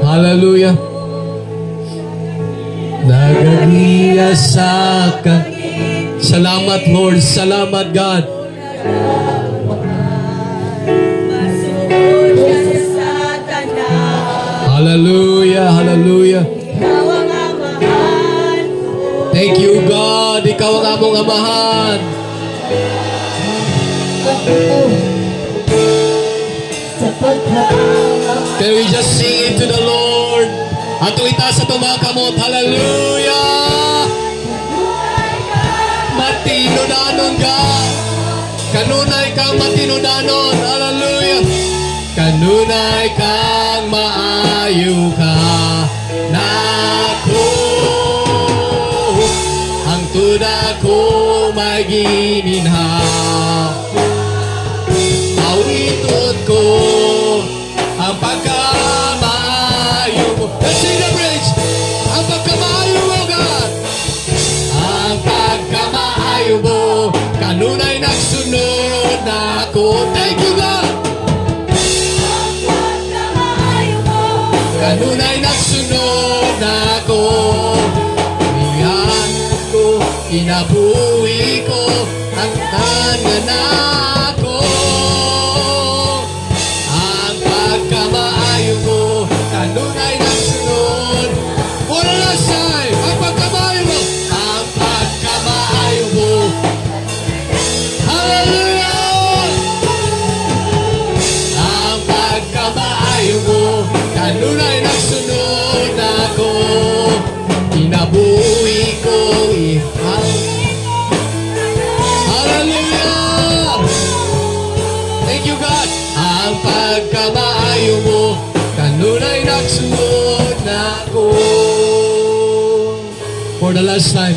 Speaker 1: Hallelujah. Nagagiya sa ka. Salamat Lord. Salamat God. Hallelujah. Hallelujah. Thank you God. Ikaw ang among amahan. Can we just sing it to the Lord? Ato itaas sa mga kamot. Hallelujah. Matinudanon ka. Kanunay kang matinudanon. Hallelujah. Kanunay kang maayo ka nako ang tuda ko may kanunay nagsunod ako. Iyan ko, inabuhi ko, ang tanan ako. Ang pagkamaayo mo, kanunay nagsunod. One last time, ang pagkamaayo mo, ang pagkamaayo mo. Hallelujah! Ang pagkamaayo mo, kanunay nagsunod ako. Inabuhi ko, hallelujah! Thank you, God. Ang pagkamaayo mo, kanunay nagsunod ako. For the last time.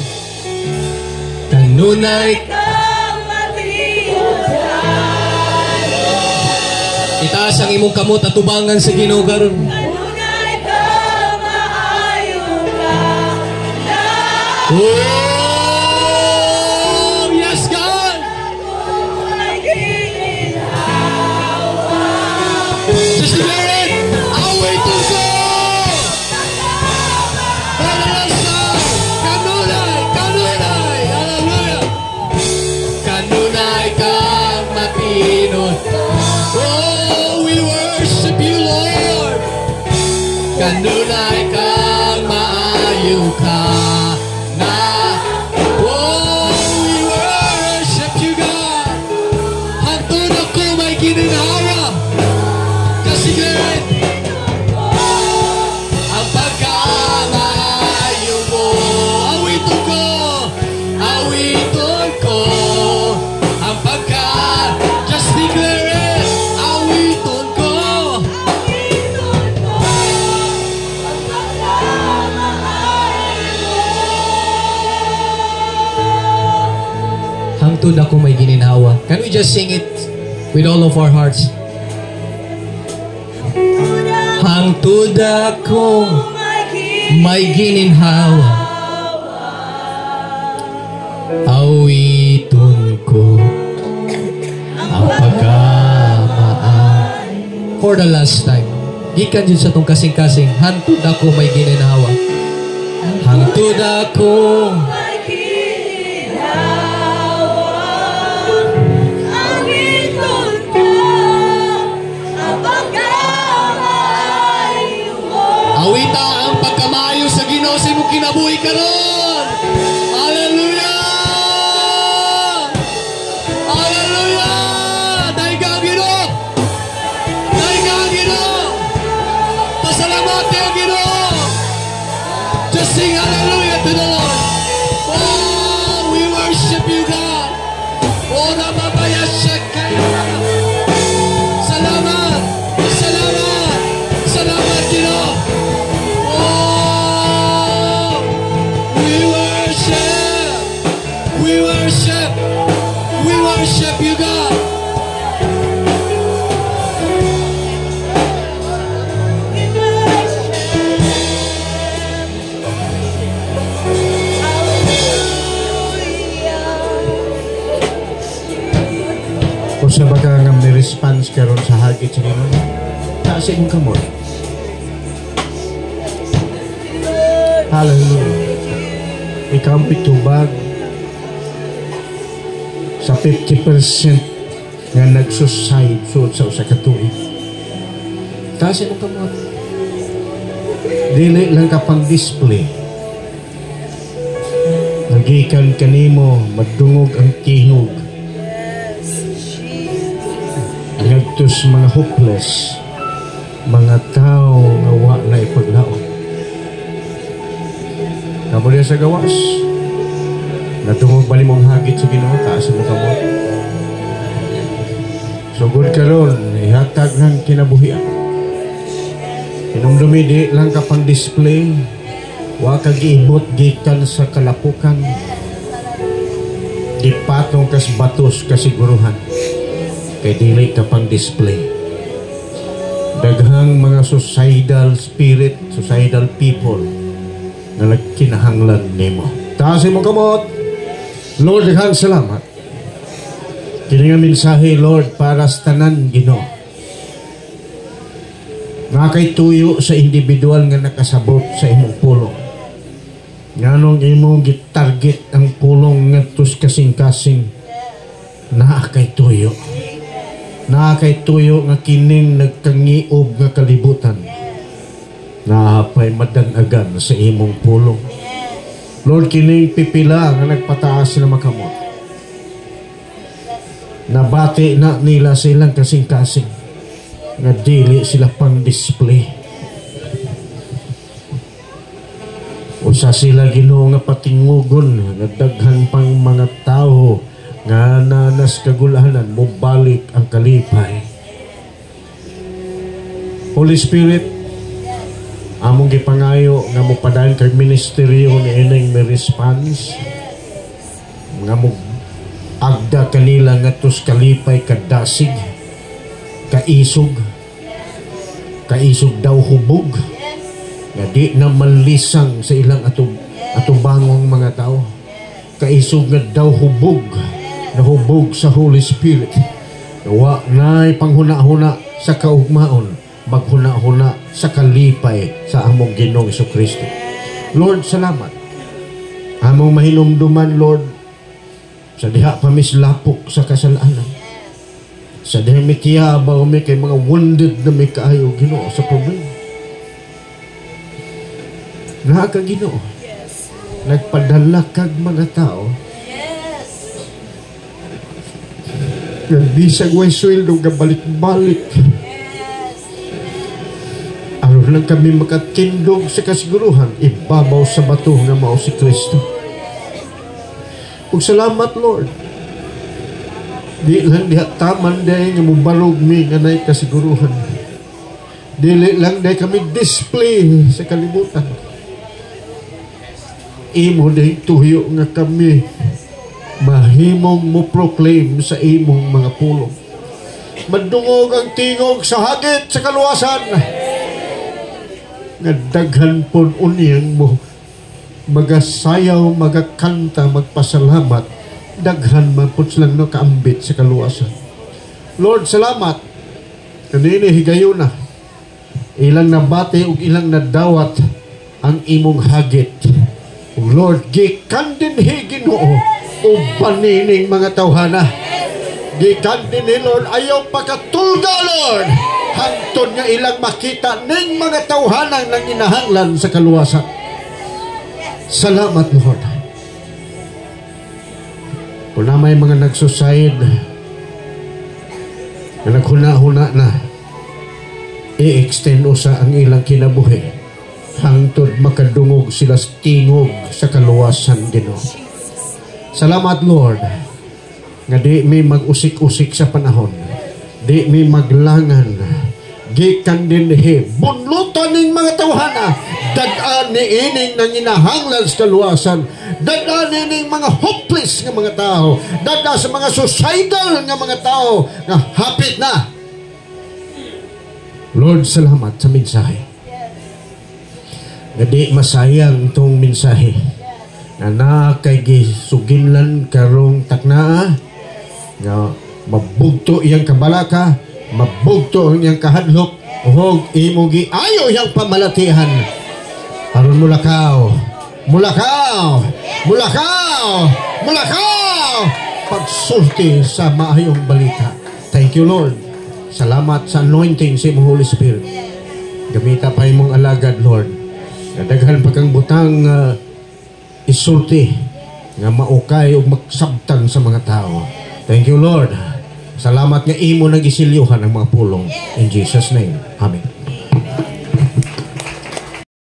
Speaker 1: Kanunay itaas ang imong kamot at tubangan sa Ginoo karon. Oh, yes, God! Just declare it! Away to go! Kanunay! Kanunay! Hallelujah! Kanunay kang matinod. Oh, we worship you, Lord! Kanunay kang maayo ka. Gininhawa, just declare it. Ang pagkamaayo mo, awiton ko, ang just declare it, awiton ko. Hangtod ako may gininhawa. Can we just sing it with all of our hearts? Hangtod ako may gininhawa, awiton ko ang pagkamaan. For the last time, gikan dyan sa itong kasing-kasing, hangtod ako may gininhawa, hangtod ako awita ang pagkamayo sa Ginoo sa imong kinabuhi karon. Hallelujah! Hallelujah! Daiga Ginoo! Daiga Ginoo! Pasalamati ang Ginoo! Just sing hallelujah to the Lord. Oh, we worship you, God. Oh, nababayasyak kayo. Salamat! Salamat! Salamat, Ginoo! We worship you, God.
Speaker 3: Kung sa baka nga may response karon sa hagit sa Ginoo, taas imong kamot. Hallelujah. Ikaw ang pitubag sa 50% nga nagsuside suot sa usa ka tuig. Taas imong kamot. Dili lang ka pang display. Nagikan kanimo madungog ang kihog. Nagtus mga hopeless, mga tao nga wa na ipaglaon. Kamuli sa gawas, natungog bali mong hagit sa Ginoo, taas mo kamot. Sugod karon, ihatag ng kinabuhian. Inumdumi di lang ka pang display, wa ka giibot gikan sa kalapukan, gipatong kas batos kasiguruhan, kay dili ka pang display. Daghang mga suicidal spirit, suicidal people na nagkinahanglan nimo. Taas mo kamot. Lord, daghang salamat. Kini nga mensahe, Lord, para sa tanan Ginoo. Nga kay tuyo sa individual nga nakasabot sa imong pulong. Nganong imong gitarget ang pulong ngadtos kasing-kasing naa kay tuyo. Naa kay tuyo nga kining nagkangiob nga kalibutan. Naapay madanagan sa imong pulong. Lord, kining pipila nga nagpataas sila makamot. Nabati na nila silang kasing-kasing nga dili sila pang display. Usa sila Ginoo nga patingugon nga daghan pang mga tao nga nanas kagulahanan mo balik ang kalipay. Holy Spirit, among gipangayo nga mopadayon kay ministeryo ni ining may response nga mo agda kanila nga tus kalipay kadasig kaisog daw hubog nga di na manlisang sa ilang atubangong mga tao. Kaisog nga daw hubog na hubog sa Holy Spirit. Wa na'y panghuna-huna sa kaugmaon, maghuna-huna sa kalipay sa among Ginoong Jesucristo. Lord, salamat. Among mahinumduman, Lord, sa diha pa mislapok sa kasalanan. Sa diha mitiyabaw mi kay mga wounded na may kaayo, Ginoo, sa problema. Naka Ginoo, nagpadala kag mga tao. Bisag way sweldo nga balik-balik. Aron lang kami makatindog sa kasiguruhan, ibabaw sa bato nga mao si Kristo. Ug salamat, Lord. Di lang diha taman day nga mubalog mi nga nay kasiguruhan. Dili lang day kami display sa kalibutan. Imo day tuyo nga kami mahimong mo proclaim sa imong mga pulong. Madungog ang tingog sa hagit sa kaluwasan. Nga daghan pon unyang mo magasayaw, magakanta, magpasalamat. Daghan man po silang no kaambit sa kaluwasan. Lord, salamat. Kanini higayon na. Ilang nabati ug ilang nadawat ang imong hagit. Ug Lord, gikan din Ginoo o panining mga tawhana. Gikan din Lord, ayaw pagkatulga, Lord. Hangtod nga ilang makita ning mga tawhanang nang inahanglan sa kaluwasan. Salamat, Lord. Kung na may mga nagsuicide na naghuna-huna na, i-extend usa ang ilang kinabuhi hangtod makadungog sila tingog sa kaluwasan, Ginoo. Salamat, Lord, nga di may mag-usik-usik sa panahon, di may maglangan, gikan din bunlutan ning mga tawhana, dadaan ni ining nang inahanglan sa kaluwasan, dadaan ining mga hopeless nga mga tao, dadaan sa mga suicidal nga mga tao nga hapit na. Lord, salamat sa mensahe. Nga di masayang itong mensahe na nakay gisuginlan karong taknaa nga mabugto iyang kabalaka, mabugto iyang kahadlok, uhog imong giayo iyang pamalatihan. Aron mulakaw, pagsulti sa maayong balita. Thank you, Lord. Salamat sa anointing sa imong Holy Spirit. Gamita pa imong alagad, Lord. Kadaghan pa kang butang isulti nga maukay o magsabtan sa mga tao. Thank you, Lord. Salamat nga imo nagisilyuhan ang mga pulong. In Jesus' name. Amen.